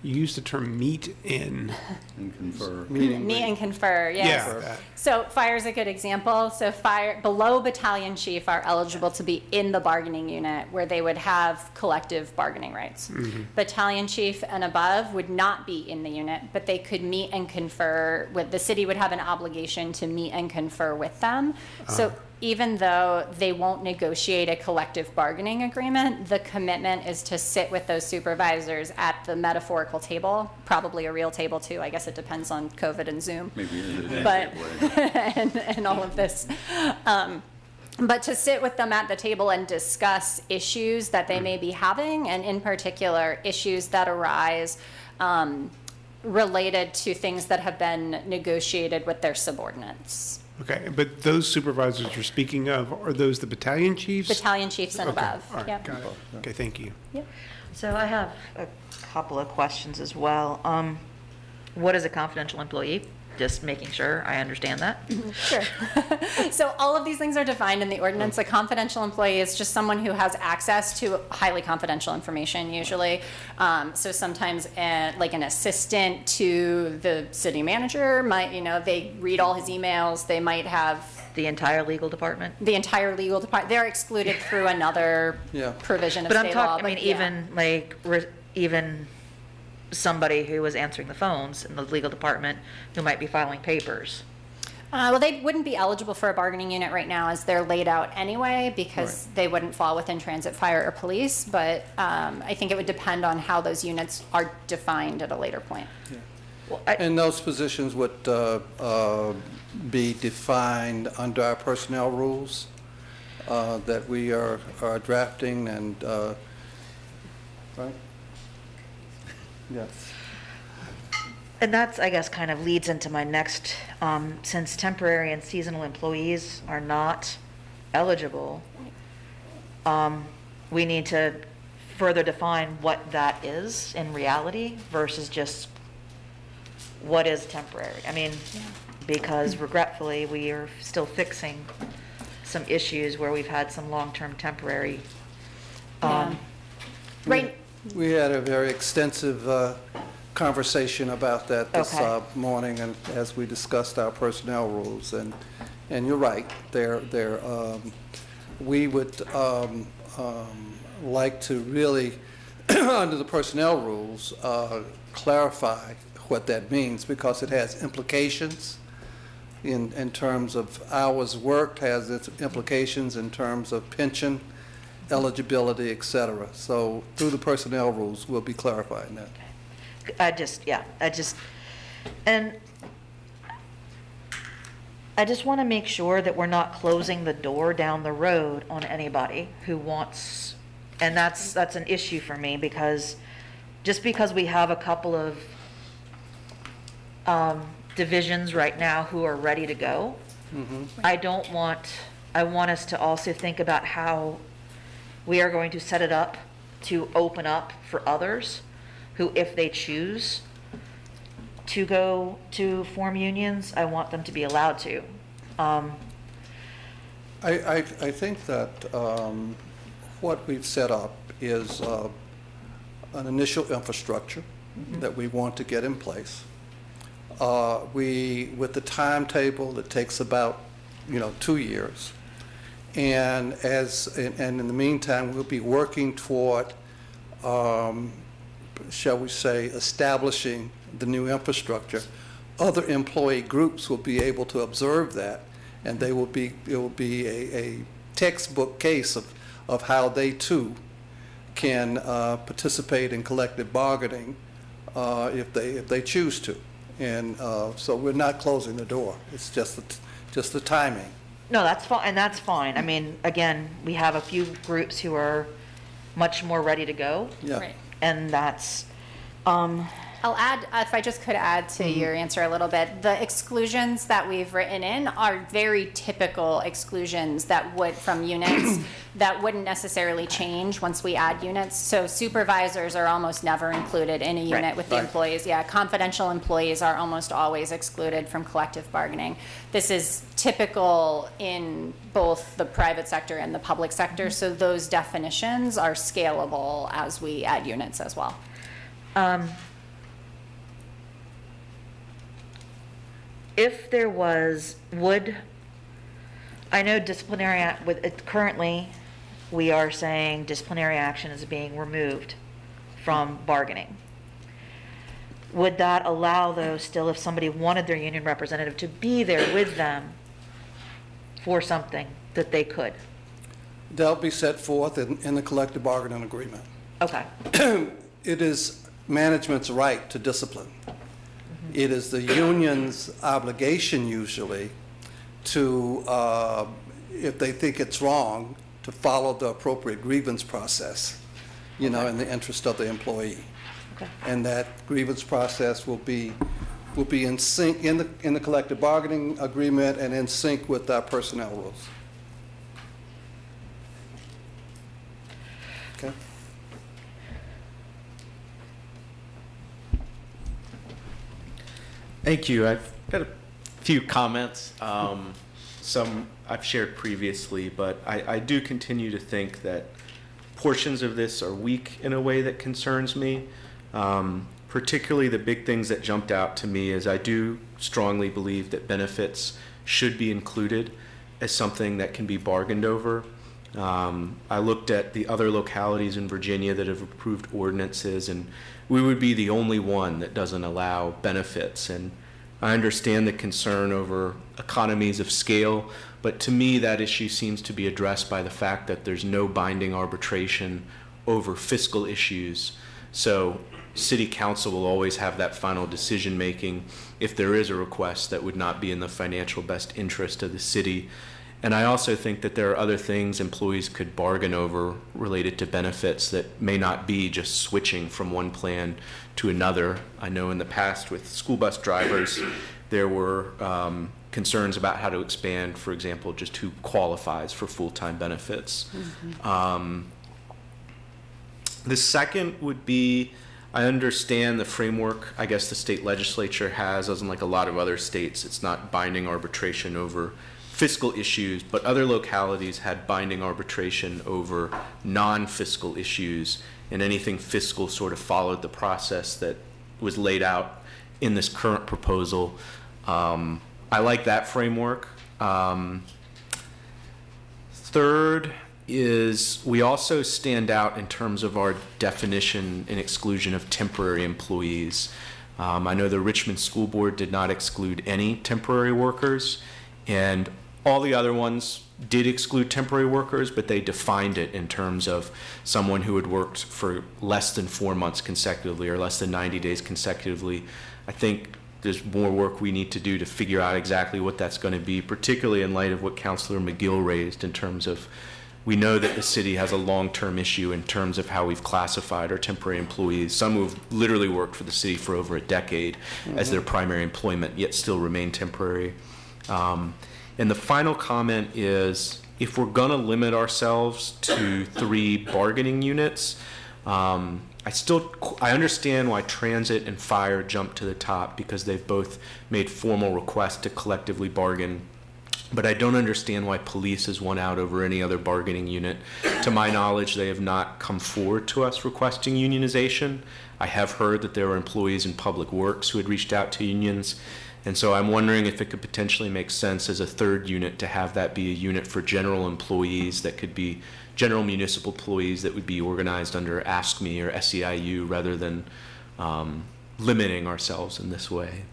You used the term meet in. And confer. Meet and confer, yes. Yeah. that. So fire is a good example. So fire, below battalion chief are eligible to be in the bargaining unit where they would have collective bargaining rights. Battalion chief and above would not be in the unit, but they could meet and confer with, the city would have an obligation to meet and confer with them. So even though they won't negotiate a collective bargaining agreement, the commitment is to sit with those supervisors at the metaphorical table, probably a real table too. I guess it depends on COVID and Zoom. Maybe in a But, way. and all of this. But to sit with them at the table and discuss issues that they may be having, and in particular, issues that arise related to things that have been negotiated with their subordinates. Okay, but those supervisors you're speaking of, are those the battalion chiefs? Battalion chiefs and Okay, above. all right, Yep. got it. Okay, thank you. Yep. So I have a couple of questions as well. What is a confidential employee? Just making sure I understand that. Sure. So all of these things are defined in the ordinance. A confidential employee is just someone who has access to highly confidential information usually. So sometimes like an assistant to the city manager might, they read all his emails. They might have The entire legal department? the entire legal department. They're excluded through another Yeah. provision of But I'm state law. talking, I mean, yeah. even like, even somebody who was answering the phones in the legal department who might be filing papers. Well, they wouldn't be eligible for a bargaining unit right now as they're laid out anyway because they wouldn't fall within transit, fire, or police. But I think it would depend on how those units are defined at a later point. Well, And those positions would be defined under our personnel rules that we are drafting and, right? Yes. And that's, I guess, kind of leads into my next, since temporary and seasonal employees are not eligible, we need to further define what that is in reality versus just what is temporary. I mean, because regretfully, we are still fixing some issues where we've had some long-term temporary. Yeah. Right. We had a very extensive conversation about that this Okay. morning, and as we discussed our personnel rules, and you're right, we would like to really, under the personnel rules, clarify what that means, because it has implications in terms of hours worked, has its implications in terms of pension eligibility, et cetera. So through the personnel rules, we'll be clarifying that. And I just want to make sure that we're not closing the door down the road on anybody who wants, and that's an issue for me, because just because we have a couple of divisions right now who are ready to go, I want us to also think about how we are going to set it up to open up for others, who, if they choose to go to form unions, I want them to be allowed to. I think that what we've set up is an initial infrastructure that we want to get in place. With the timetable, it takes about, 2 years. And in the meantime, we'll be working toward, shall we say, establishing the new infrastructure. Other employee groups will be able to observe that, and it will be a textbook case of how they too can participate in collective bargaining if they choose to. And so we're not closing the door. It's just the timing. No, that's fine, and that's fine. I mean, again, we have a few groups who are much more ready to go, Yeah. Right. and that's, I'll add, if I just could add to your answer a little bit, the exclusions that we've written in are very typical exclusions that would, from units, that wouldn't necessarily change once we add units. So supervisors are almost never included in a unit Right. with the Right. employees. Yeah, confidential employees are almost always excluded from collective bargaining. This is typical in both the private sector and the public sector, so those definitions are scalable as we add units as well. if there was, I know disciplinary, currently, we are saying disciplinary action is being removed from bargaining. Would that allow, though, still, if somebody wanted their union representative to be there with them for something, that they could? They'll be set forth in the collective bargaining agreement. Okay. It is management's right to discipline. It is the union's obligation usually to, if they think it's wrong, to follow the appropriate grievance process, in the interest of the employee. Okay. And that grievance process will be in sync, in the collective bargaining agreement and in sync with our personnel rules. Okay? Thank you. I've got a few comments. Some I've shared previously, but I do continue to think that portions of this are weak in a way that concerns me. Particularly the big things that jumped out to me is I do strongly believe that benefits should be included as something that can be bargained over. I looked at the other localities in Virginia that have approved ordinances, and we would be the only one that doesn't allow benefits. And I understand the concern over economies of scale, but to me that issue seems to be addressed by the fact that there's no binding arbitration over fiscal issues. So City Council will always have that final decision making if there is a request that would not be in the financial best interest of the city. And I also think that there are other things employees could bargain over related to benefits that may not be just switching from one plan to another. I know in the past with school bus drivers, there were concerns about how to expand, for example, just who qualifies for full-time benefits. The second would be, I understand the framework, I guess the state legislature has, as in like a lot of other states, it's not binding arbitration over fiscal issues, but other localities had binding arbitration over non-fiscal issues, and anything fiscal sort of followed the process that was laid out in this current proposal. I like that framework. Third is we also stand out in terms of our definition and exclusion of temporary employees. I know the Richmond School Board did not exclude any temporary workers, and all the other ones did exclude temporary workers, but they defined it in terms of someone who had worked for less than 4 months consecutively or less than 90 days consecutively. I think there's more work we need to do to figure out exactly what that's going to be, particularly in light of what Councilor McGill raised in terms of, we know that the city has a long-term issue in terms of how we've classified our temporary employees. Some who've literally worked for the city for over a decade as their primary employment, yet still remain temporary. And the final comment is, if we're going to limit ourselves to 3 bargaining units, I understand why transit and fire jump to the top because they've both made formal requests to collectively bargain. But I don't understand why police has won out over any other bargaining unit. To my knowledge, they have not come forward to us requesting unionization. I have heard that there were employees in public works who had reached out to unions. And so I'm wondering if it could potentially make sense as a third unit to have that be a unit for general employees that could be general municipal employees that would be organized under AFSCME or SEIU rather than limiting ourselves in this way.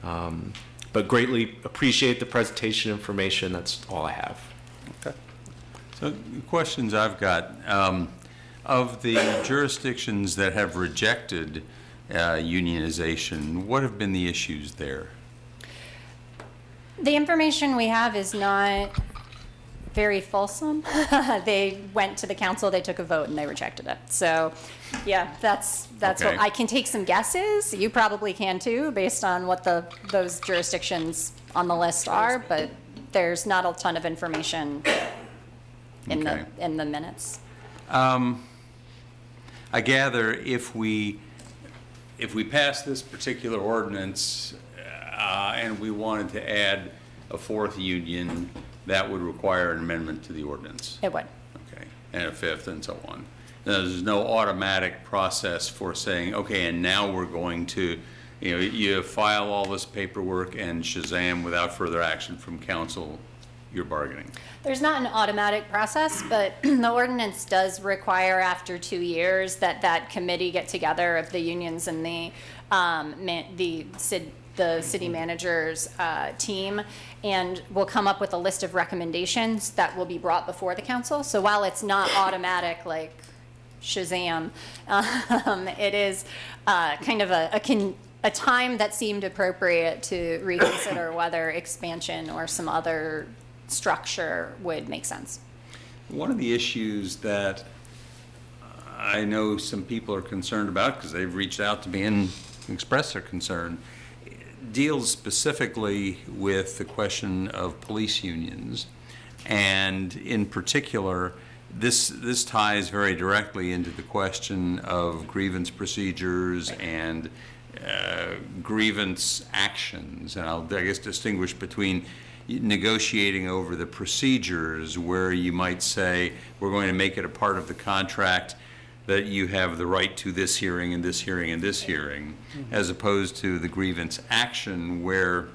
But greatly appreciate the presentation information. That's all I have. Okay. So questions I've got, of the jurisdictions that have rejected unionization, what have been the issues there? The information we have is not very fulsome. They went to the council, they took a vote, and they rejected it. So, yeah, that's Okay. what I can take some guesses. You probably can too, based on what those jurisdictions on the list are. But there's not a ton of information in Okay. the minutes. I gather if we pass this particular ordinance and we wanted to add a fourth union, that would require an amendment to the ordinance. It would. Okay, and a fifth and so on. Now, there's no automatic process for saying, okay, and now we're going to, you file all this paperwork and Shazam, without further action from council, you're bargaining. There's not an automatic process, but the ordinance does require after 2 years that committee get together of the unions and the city manager's team, and will come up with a list of recommendations that will be brought before the council. So while it's not automatic like Shazam, it is kind of a time that seemed appropriate to reconsider whether expansion or some other structure would make sense. One of the issues that I know some people are concerned about, because they've reached out to me and expressed their concern, deals specifically with the question of police unions. And in particular, this ties very directly into the question of grievance procedures and grievance actions. And I'll, I guess, distinguish between negotiating over the procedures, where you might say, we're going to make it a part of the contract that you have the right to this hearing and this hearing and this hearing, as opposed to the grievance action where,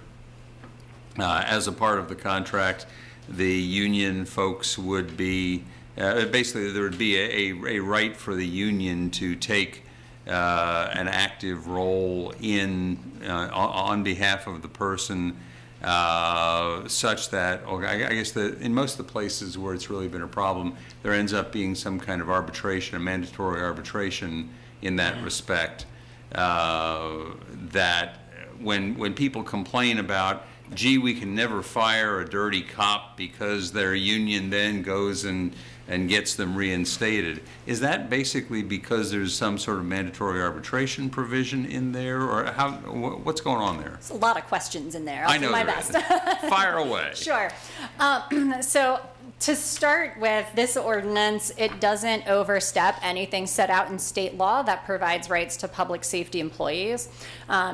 as a part of the contract, the union folks would be, basically there would be a right for the union to take an active role in, on behalf of the person, such that, I guess in most of the places where it's really been a problem, there ends up being some kind of arbitration, a mandatory arbitration in that respect, that when people complain about, gee, we can never fire a dirty cop because their union then goes and gets them reinstated. Is that basically because there's some sort of mandatory arbitration provision in there, or what's going on there? There's a lot of questions in there. I'll I know do my there best. is. Fire away. Sure. So to start with, this ordinance, it doesn't overstep anything set out in state law that provides rights to public safety employees.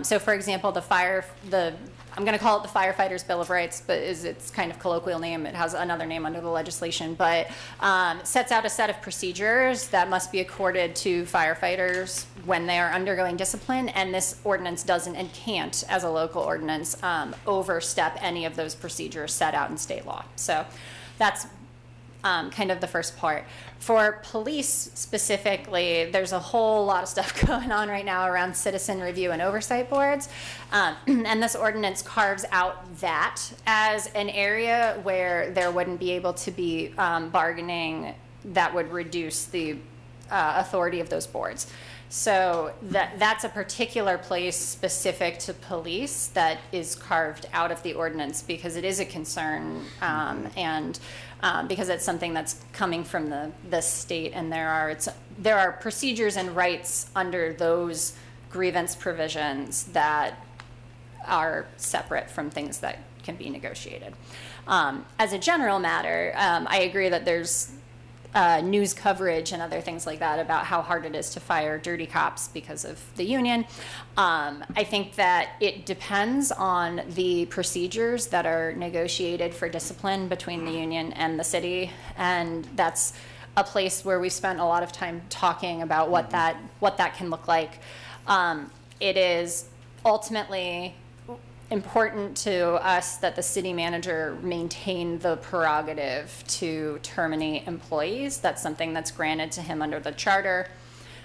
So for example, I'm going to call it the Firefighters Bill of Rights, but its kind of colloquial name. It has another name under the legislation, but sets out a set of procedures that must be accorded to firefighters when they are undergoing discipline, and this ordinance doesn't and can't, as a local ordinance, overstep any of those procedures set out in state law. So that's kind of the first part. For police specifically, there's a whole lot of stuff going on right now around citizen review and oversight boards. And this ordinance carves out that as an area where there wouldn't be able to be bargaining that would reduce the authority of those boards. So that's a particular place specific to police that is carved out of the ordinance because it is a concern, and because it's something that's coming from the state, and there are procedures and rights under those grievance provisions that are separate from things that can be negotiated. As a general matter, I agree that there's news coverage and other things like that about how hard it is to fire dirty cops because of the union. I think that it depends on the procedures that are negotiated for discipline between the union and the city, and that's a place where we've spent a lot of time talking about what that can look like. It is ultimately important to us that the city manager maintain the prerogative to terminate employees. That's something that's granted to him under the charter.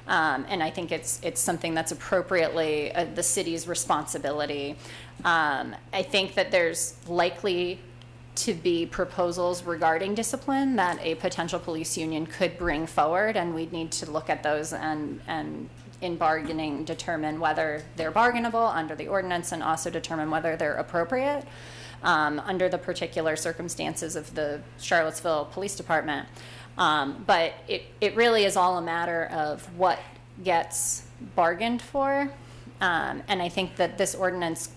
And I think it's something that's appropriately the city's responsibility. I think that there's likely to be proposals regarding discipline that a potential police union could bring forward, and we'd need to look at those and in bargaining determine whether they're bargainable under the ordinance, and also determine whether they're appropriate under the particular circumstances of the Charlottesville Police Department. But it really is all a matter of what gets bargained for. And I think that this ordinance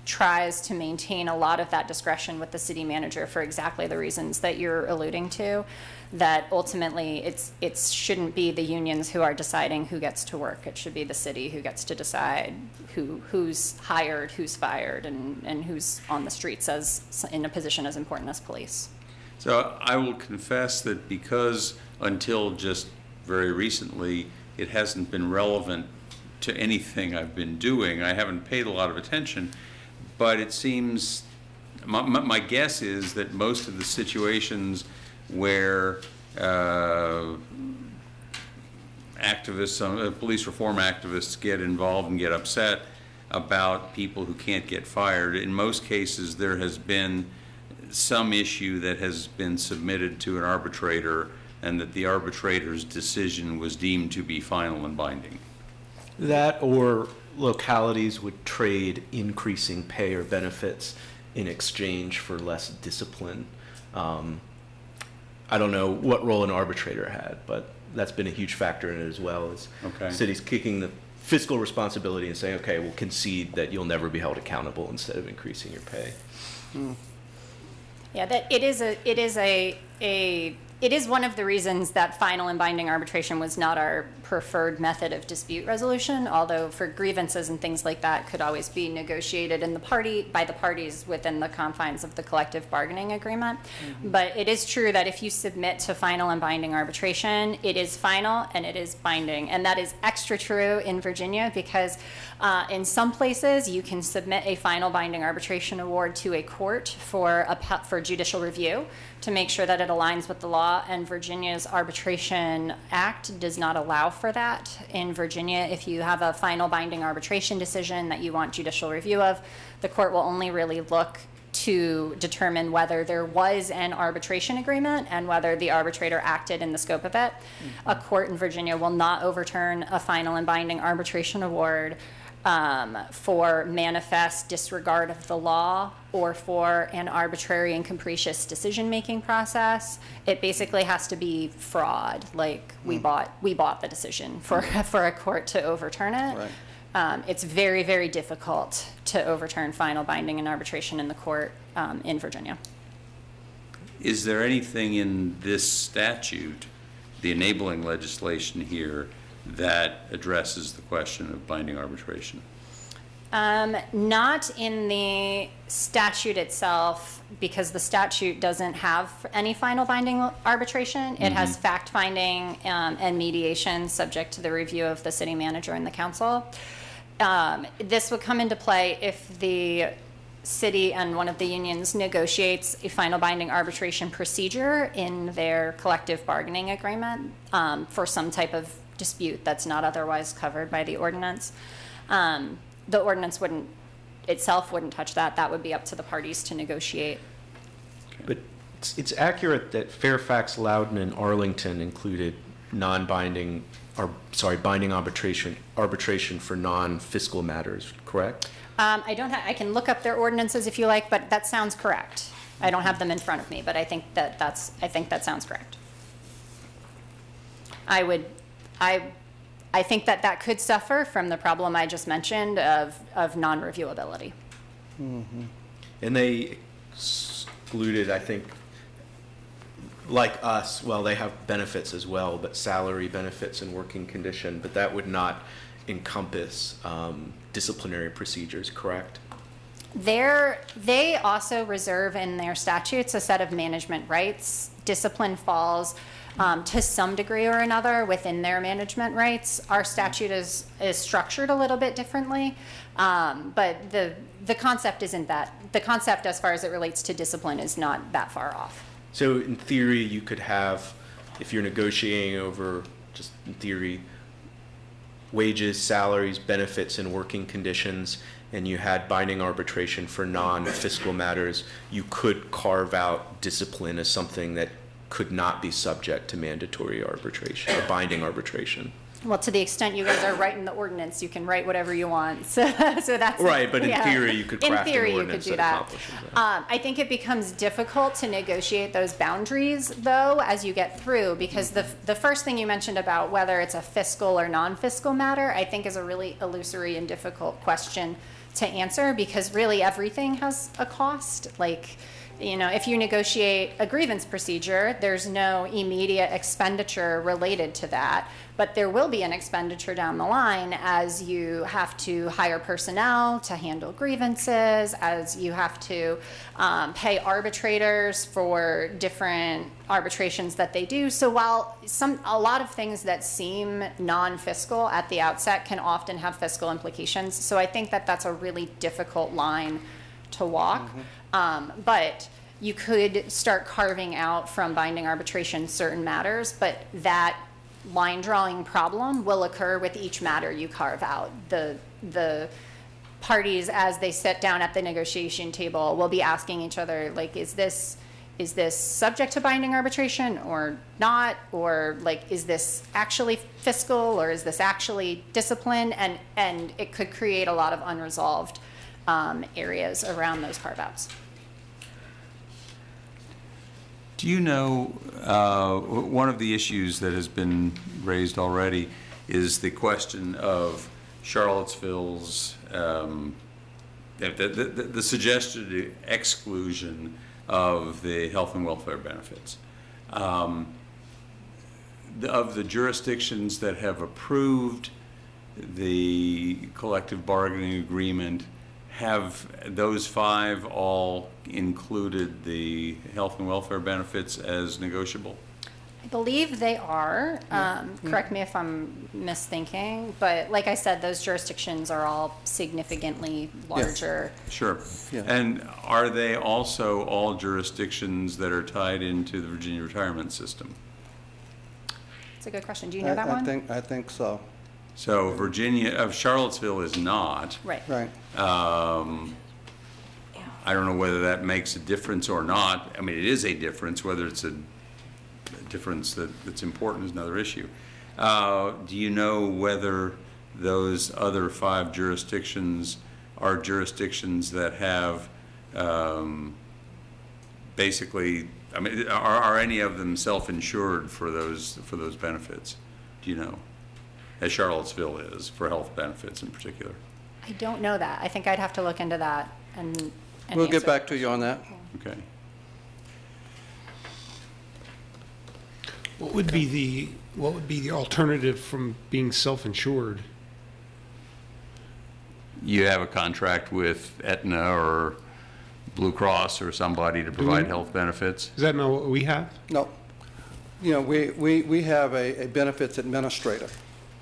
tries to maintain a lot of that discretion with the city manager for exactly the reasons that you're alluding to, that ultimately it shouldn't be the unions who are deciding who gets to work. It should be the city who gets to decide who's hired, who's fired, and who's on the streets as in a position as important as police. So I will confess that because until just very recently, it hasn't been relevant to anything I've been doing. I haven't paid a lot of attention, but it seems, my guess is that most of the situations where activists, police reform activists get involved and get upset about people who can't get fired, in most cases there has been some issue that has been submitted to an arbitrator, and that the arbitrator's decision was deemed to be final and binding. That, or localities would trade increasing pay or benefits in exchange for less discipline. I don't know what role an arbitrator had, but that's been a huge factor in it as well, as Okay. cities kicking the fiscal responsibility and saying, okay, we'll concede that you'll never be held accountable instead of increasing your pay. Yeah, that it is one of the reasons that final and binding arbitration was not our preferred method of dispute resolution, although for grievances and things like that could always be negotiated by the parties within the confines of the collective bargaining agreement. Mm-hmm. But it is true that if you submit to final and binding arbitration, it is final and it is binding. And that is extra true in Virginia because in some places you can submit a final binding arbitration award to a court for judicial review to make sure that it aligns with the law, and Virginia's Arbitration Act does not allow for that. In Virginia, if you have a final binding arbitration decision that you want judicial review of, the court will only really look to determine whether there was an arbitration agreement and whether the arbitrator acted in the scope of it. Mm-hmm. A court in Virginia will not overturn a final and binding arbitration award for manifest disregard of the law or for an arbitrary and capricious decision-making process. It basically has to be fraud, like we bought the decision for a court to overturn it. Right. It's very, very difficult to overturn final binding and arbitration in the court in Virginia. Is there anything in this statute, the enabling legislation here, that addresses the question of binding arbitration? Not in the statute itself, because the statute doesn't have any final binding arbitration. It has fact-finding and mediation subject to the review of the city manager and the council. This would come into play if the city and one of the unions negotiates a final binding arbitration procedure in their collective bargaining agreement for some type of dispute that's not otherwise covered by the ordinance. The ordinance wouldn't touch that. That would be up to the parties to negotiate. But it's accurate that Fairfax, Loudoun, and Arlington included binding arbitration for non-fiscal matters, correct? I can look up their ordinances if you like, but that sounds correct. I don't have them in front of me, but I think that sounds correct. I think that could suffer from the problem I just mentioned of non-reviewability. Mm-hmm. And they excluded, I think, like us, well, they have benefits as well, but salary, benefits, and working condition, but that would not encompass disciplinary procedures, correct? They also reserve in their statutes a set of management rights. Discipline falls to some degree or another within their management rights. Our statute is structured a little bit differently, but the concept isn't that. The concept as far as it relates to discipline is not that far off. So in theory, you could have, if you're negotiating over, just in theory, wages, salaries, benefits, and working conditions, and you had binding arbitration for non-fiscal matters, you could carve out discipline as something that could not be subject to mandatory arbitration or binding arbitration. Well, to the extent you guys are writing the ordinance, you can write whatever you want. So that's Right, but in yeah. theory, you could craft In theory, an you ordinance could do that that. accomplishes that. I think it becomes difficult to negotiate those boundaries, though, as you get through, because the first thing you mentioned about whether it's a fiscal or non-fiscal matter, I think is a really illusory and difficult question to answer, because really everything has a cost. Like, you know, if you negotiate a grievance procedure, there's no immediate expenditure related to that, but there will be an expenditure down the line as you have to hire personnel to handle grievances, as you have to pay arbitrators for different arbitrations that they do. So while a lot of things that seem non-fiscal at the outset can often have fiscal implications, so I think that that's a really difficult line to walk. But you could start carving out from binding arbitration certain matters, but that line drawing problem will occur with each matter you carve out. The parties, as they sit down at the negotiation table, will be asking each other, like, is this subject to binding arbitration or not? Or like, is this actually fiscal or is this actually discipline? And it could create a lot of unresolved areas around those carve-outs. Do you know, one of the issues that has been raised already is the question of Charlottesville's, the suggested exclusion of the health and welfare benefits. Of the jurisdictions that have approved the collective bargaining agreement, have those 5 all included the health and welfare benefits as negotiable? I believe they are. Correct me if I'm misthinking, but like I said, those jurisdictions are all significantly larger. Sure. Yeah. And are they also all jurisdictions that are tied into the Virginia retirement system? It's a good question. Do you know that one? I think so. So Charlottesville is not. Right. Right. I don't know whether that makes a difference or not. I mean, it is a difference. Whether it's a difference that's important is another issue. Do you know whether those other 5 jurisdictions are jurisdictions that have basically, I mean, are any of them self-insured for those benefits? Do you know? As Charlottesville is for health benefits in particular. I don't know that. I think I'd have to look into that and We'll get answer. back to you on that. Okay. What would be the alternative from being self-insured? You have a contract with Aetna or Blue Cross or somebody to provide health benefits? Is that not what we have? No. You know, we have a benefits administrator,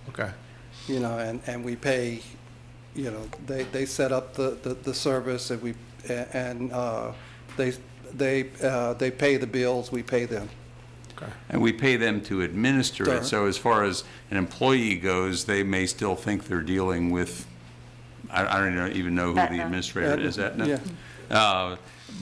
Okay. you know, and we pay, you know, they set up the service and they pay the bills, we pay them. Okay. And we pay them to administer Sure. it. So as far as an employee goes, they may still think they're dealing with, I don't even know who the Aetna. administrator is, Aetna? Yeah.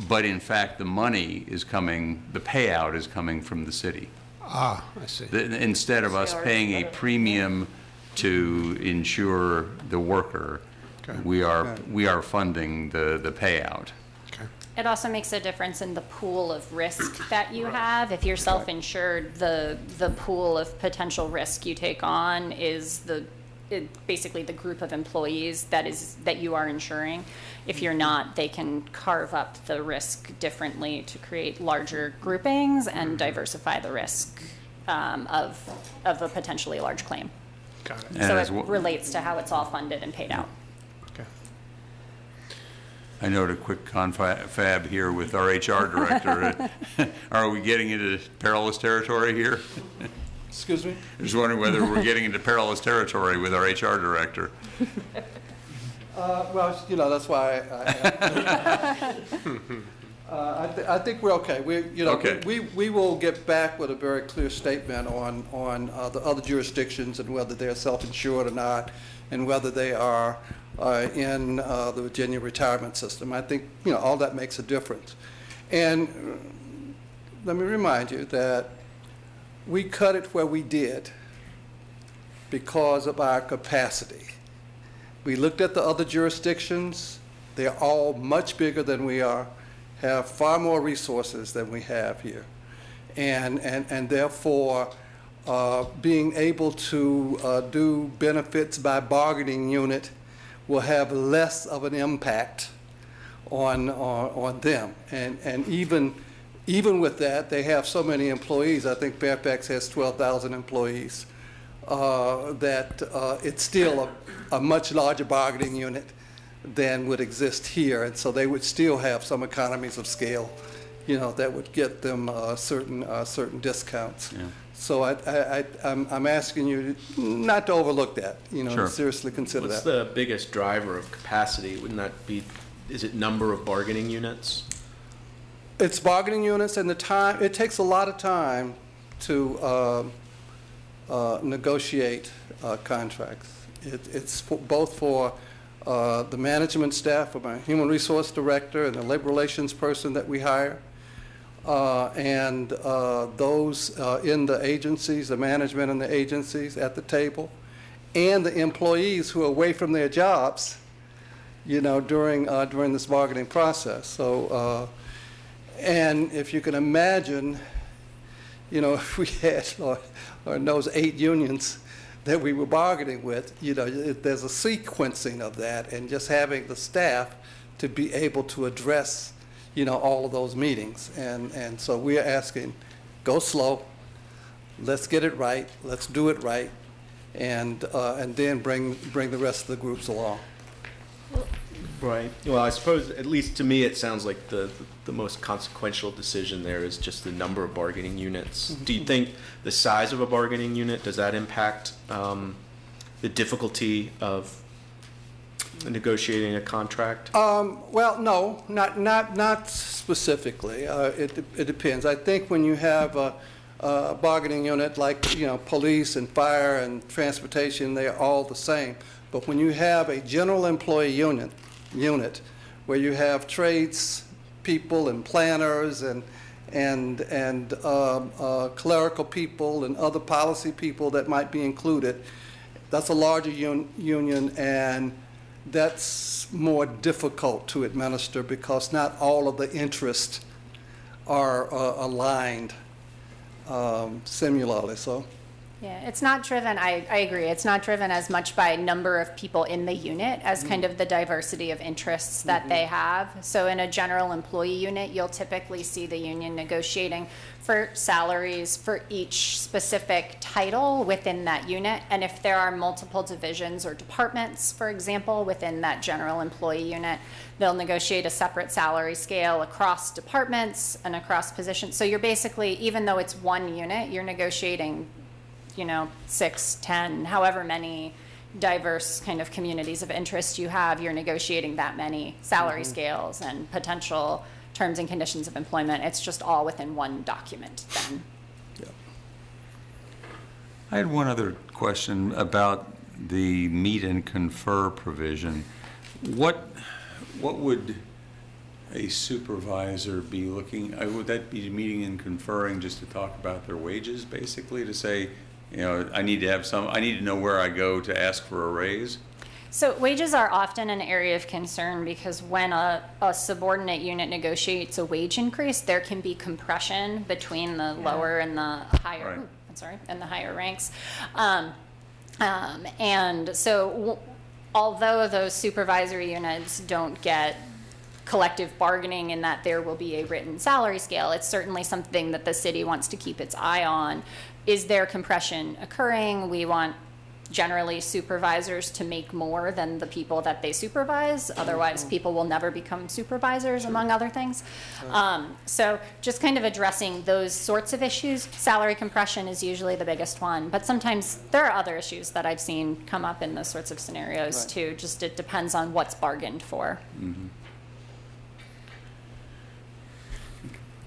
But in fact, the money is coming, the payout is coming from the city. Ah, I see. Instead of us paying a premium to insure the worker, Okay. we are funding the payout. Okay. It also makes a difference in the pool of risk that you have. If you're self-insured, the pool of potential risk you take on is the basically the group of employees that you are insuring. If you're not, they can carve up the risk differently to create larger groupings and diversify the risk of a potentially large claim. Got it. And So as it well- relates to how it's all funded and paid out. Okay. I note a quick confab here with our HR director. Are we getting into perilous territory here? Excuse me? Just wondering whether we're getting into perilous territory with our HR director. Well, you know, that's why I think we're okay. Okay. We will get back with a very clear statement on the other jurisdictions and whether they're self-insured or not, and whether they are in the Virginia retirement system. I think, you know, all that makes a difference. And let me remind you that we cut it where we did because of our capacity. We looked at the other jurisdictions. They're all much bigger than we are, have far more resources than we have here. And therefore, being able to do benefits by bargaining unit will have less of an impact on them. And even with that, they have so many employees. I think Fairfax has 12,000 employees. That it's still a much larger bargaining unit than would exist here, and so they would still have some economies of scale, you know, that would get them certain discounts. Yeah. So I'm asking you not to overlook that, you know, Sure. seriously consider What's that. the biggest driver of capacity? Wouldn't that be, is it number of bargaining units? It's bargaining units and the time. It takes a lot of time to negotiate contracts. It's both for the management staff, for my human resource director and the labor relations person that we hire, and those in the agencies, the management in the agencies at the table, and the employees who are away from their jobs, you know, during this bargaining process. So, and if you can imagine, you know, if we had or those 8 unions that we were bargaining with, you know, there's a sequencing of that, and just having the staff to be able to address, you know, all of those meetings. And so we are asking, go slow, let's get it right, let's do it right, and then bring the rest of the groups along. Right. Well, I suppose, at least to me, it sounds like the most consequential decision there is just the number of bargaining units. Do you think the size of a bargaining unit, does that impact the difficulty of negotiating a contract? Well, no, not specifically. It depends. I think when you have a bargaining unit like, you know, police and fire and transportation, they're all the same. But when you have a general employee unit where you have trades people and planners and clerical people and other policy people that might be included, that's a larger union, and that's more difficult to administer because not all of the interests are aligned similarly. So. Yeah, it's not driven, I agree, it's not driven as much by number of people in the unit as kind of the diversity of interests that they have. So in a general employee unit, you'll typically see the union negotiating for salaries for each specific title within that unit. And if there are multiple divisions or departments, for example, within that general employee unit, they'll negotiate a separate salary scale across departments and across positions. So you're basically, even though it's one unit, you're negotiating, you know, 6, 10, however many diverse kind of communities of interest you have, you're negotiating that many salary scales and potential terms and conditions of employment. It's just all within one document then. I had one other question about the meet and confer provision. What would a supervisor be looking, would that be meeting and conferring just to talk about their wages, basically, to say, you know, I need to know where I go to ask for a raise? So wages are often an area of concern because when a subordinate unit negotiates a wage increase, there can be compression between the lower and the higher, Right. and the higher ranks. And so although those supervisory units don't get collective bargaining in that there will be a written salary scale, it's certainly something that the city wants to keep its eye on. Is there compression occurring? We want generally supervisors to make more than the people that they supervise. Otherwise, people will never become supervisors, among other things. So just kind of addressing those sorts of issues. Salary compression is usually the biggest one, but sometimes there are other issues that I've seen come up in those sorts of scenarios Right. too. Just it depends on what's bargained for.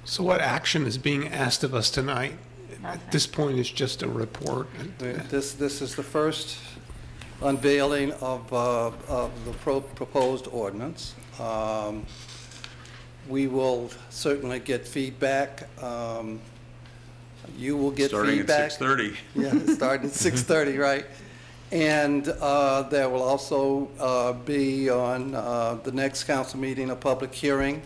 So what action is being asked of us tonight? At this point, it's just a report. This is the first unveiling of the proposed ordinance. We will certainly get feedback. You will get feedback. Starting at 6:30. Yeah, starting at 6:30, right? And there will also be on the next council meeting, a public hearing.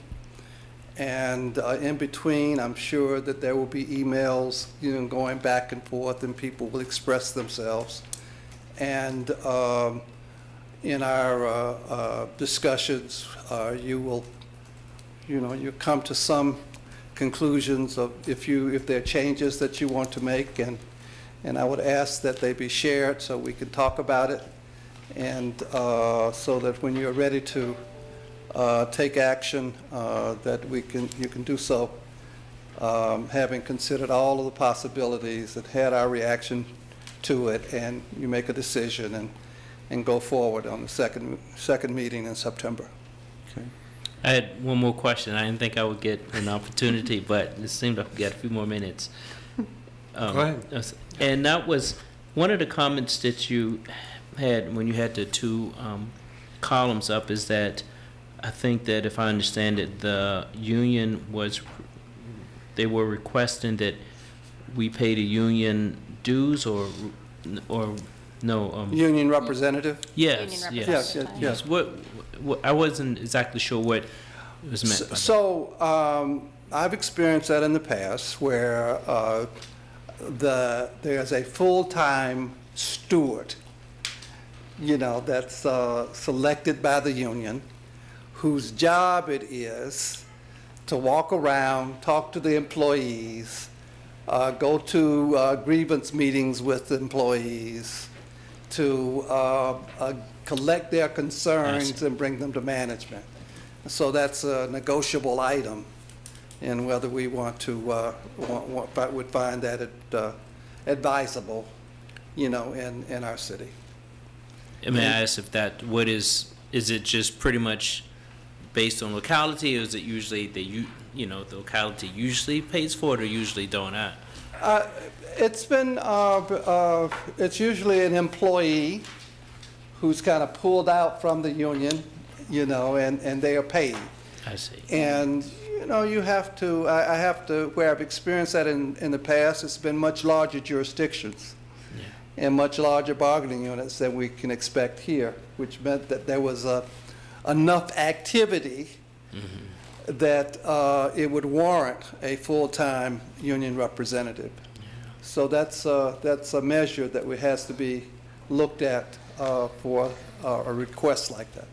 And in between, I'm sure that there will be emails, going back and forth, and people will express themselves. And in our discussions, you come to some conclusions of if there are changes that you want to make, and I would ask that they be shared so we can talk about it, and so that when you're ready to take action, that you can do so, having considered all of the possibilities and had our reaction to it, and you make a decision and go forward on the second meeting in September. I had one more question. I didn't think I would get an opportunity, but it seemed like we got a few more minutes. Go ahead. And that was one of the comments that you had when you had the two columns up, is that I think that if I understand it, the union they were requesting that we pay the union dues or no? Union representative? Yes, Union yes, representative. Yes. What I wasn't exactly sure what was meant by that. So I've experienced that in the past where there's a full-time steward, that's selected by the union, whose job it is to walk around, talk to the employees, go to grievance meetings with employees, to collect their concerns and bring them to management. So that's a negotiable item, and whether we want to, would find that advisable, in our city. May I ask if is it just pretty much based on locality, or is it usually the locality usually pays for it or usually don't? It's been, it's usually an employee who's kind of pulled out from the union, and they are paid. I see. And, you have to, I have to, where I've experienced that in the past, it's been much larger jurisdictions and much larger bargaining units than we can expect here, which meant that there was enough activity that it would warrant a full-time union representative. So that's a measure that has to be looked at for a request like that.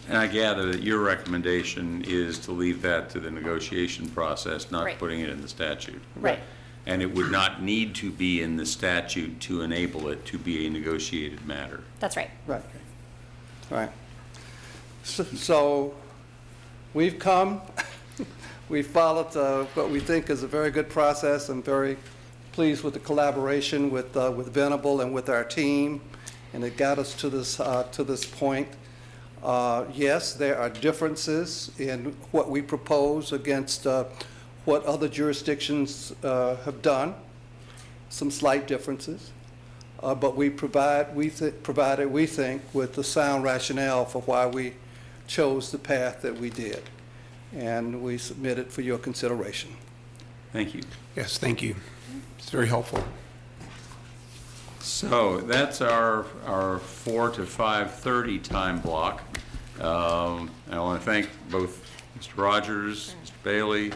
And I gather that your recommendation is to leave that to the negotiation process, not Right. putting it in the statute. Right. And it would not need to be in the statute to enable it to be a negotiated matter. That's right. Right. So we've come, we followed what we think is a very good process. I'm very pleased with the collaboration with Venable and with our team, and it got us to this point. Yes, there are differences in what we propose against what other jurisdictions have done, some slight differences. But we provided, we think, with the sound rationale for why we chose the path that we did. And we submit it for your consideration. Thank you. Yes, thank you. It's very helpful. So that's our 4 to 5:30 time block. I want to thank both Mr. Rogers, Mr. Bailey,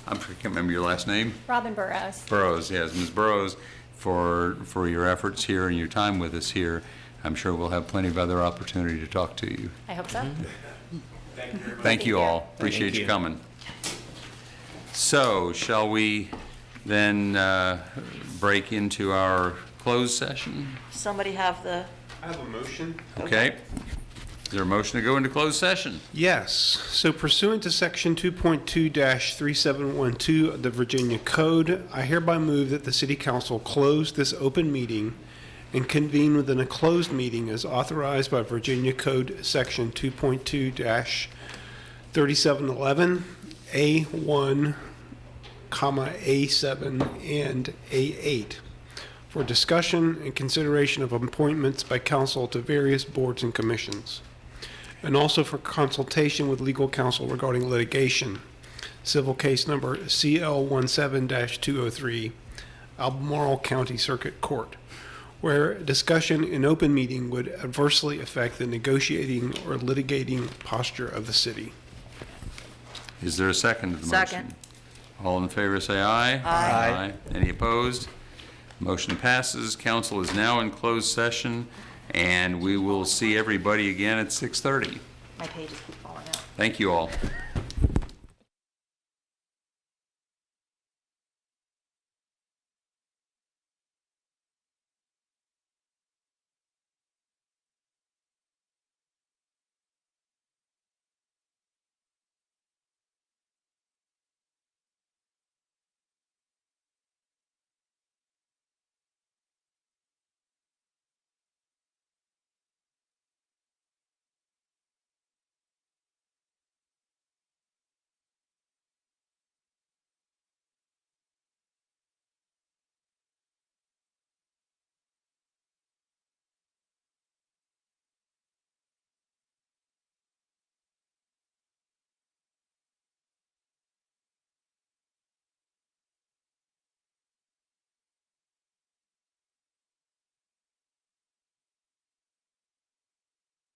I can't remember your last name. Robin Burrows. Burrows, yes, Ms. Burrows. for your efforts here and your time with us here. I'm sure we'll have plenty of other opportunity to talk to you. I hope so. Thank you all. Appreciate Thank you you. coming. So, shall we then break into our closed session? Somebody have the, I have a motion. Okay. Is there a motion to go into closed session? Yes. So pursuant to Section 2.2-3712 of the Virginia Code, I hereby move that the City Council close this open meeting and convene within a closed meeting as authorized by Virginia Code Section 2.2-3711, A1, A7, and A8 for discussion and consideration of appointments by council to various boards and commissions, and also for consultation with legal counsel regarding litigation, civil case number CL17-203, Albemarle County Circuit Court, where discussion in open meeting would adversely affect the negotiating or litigating posture of the city. Is there a second to the motion? Second. All in favor, say aye. Aye. Any opposed? Motion passes. Council is now in closed session, and we will see everybody again at 6:30. my pages keep falling out. Thank you all.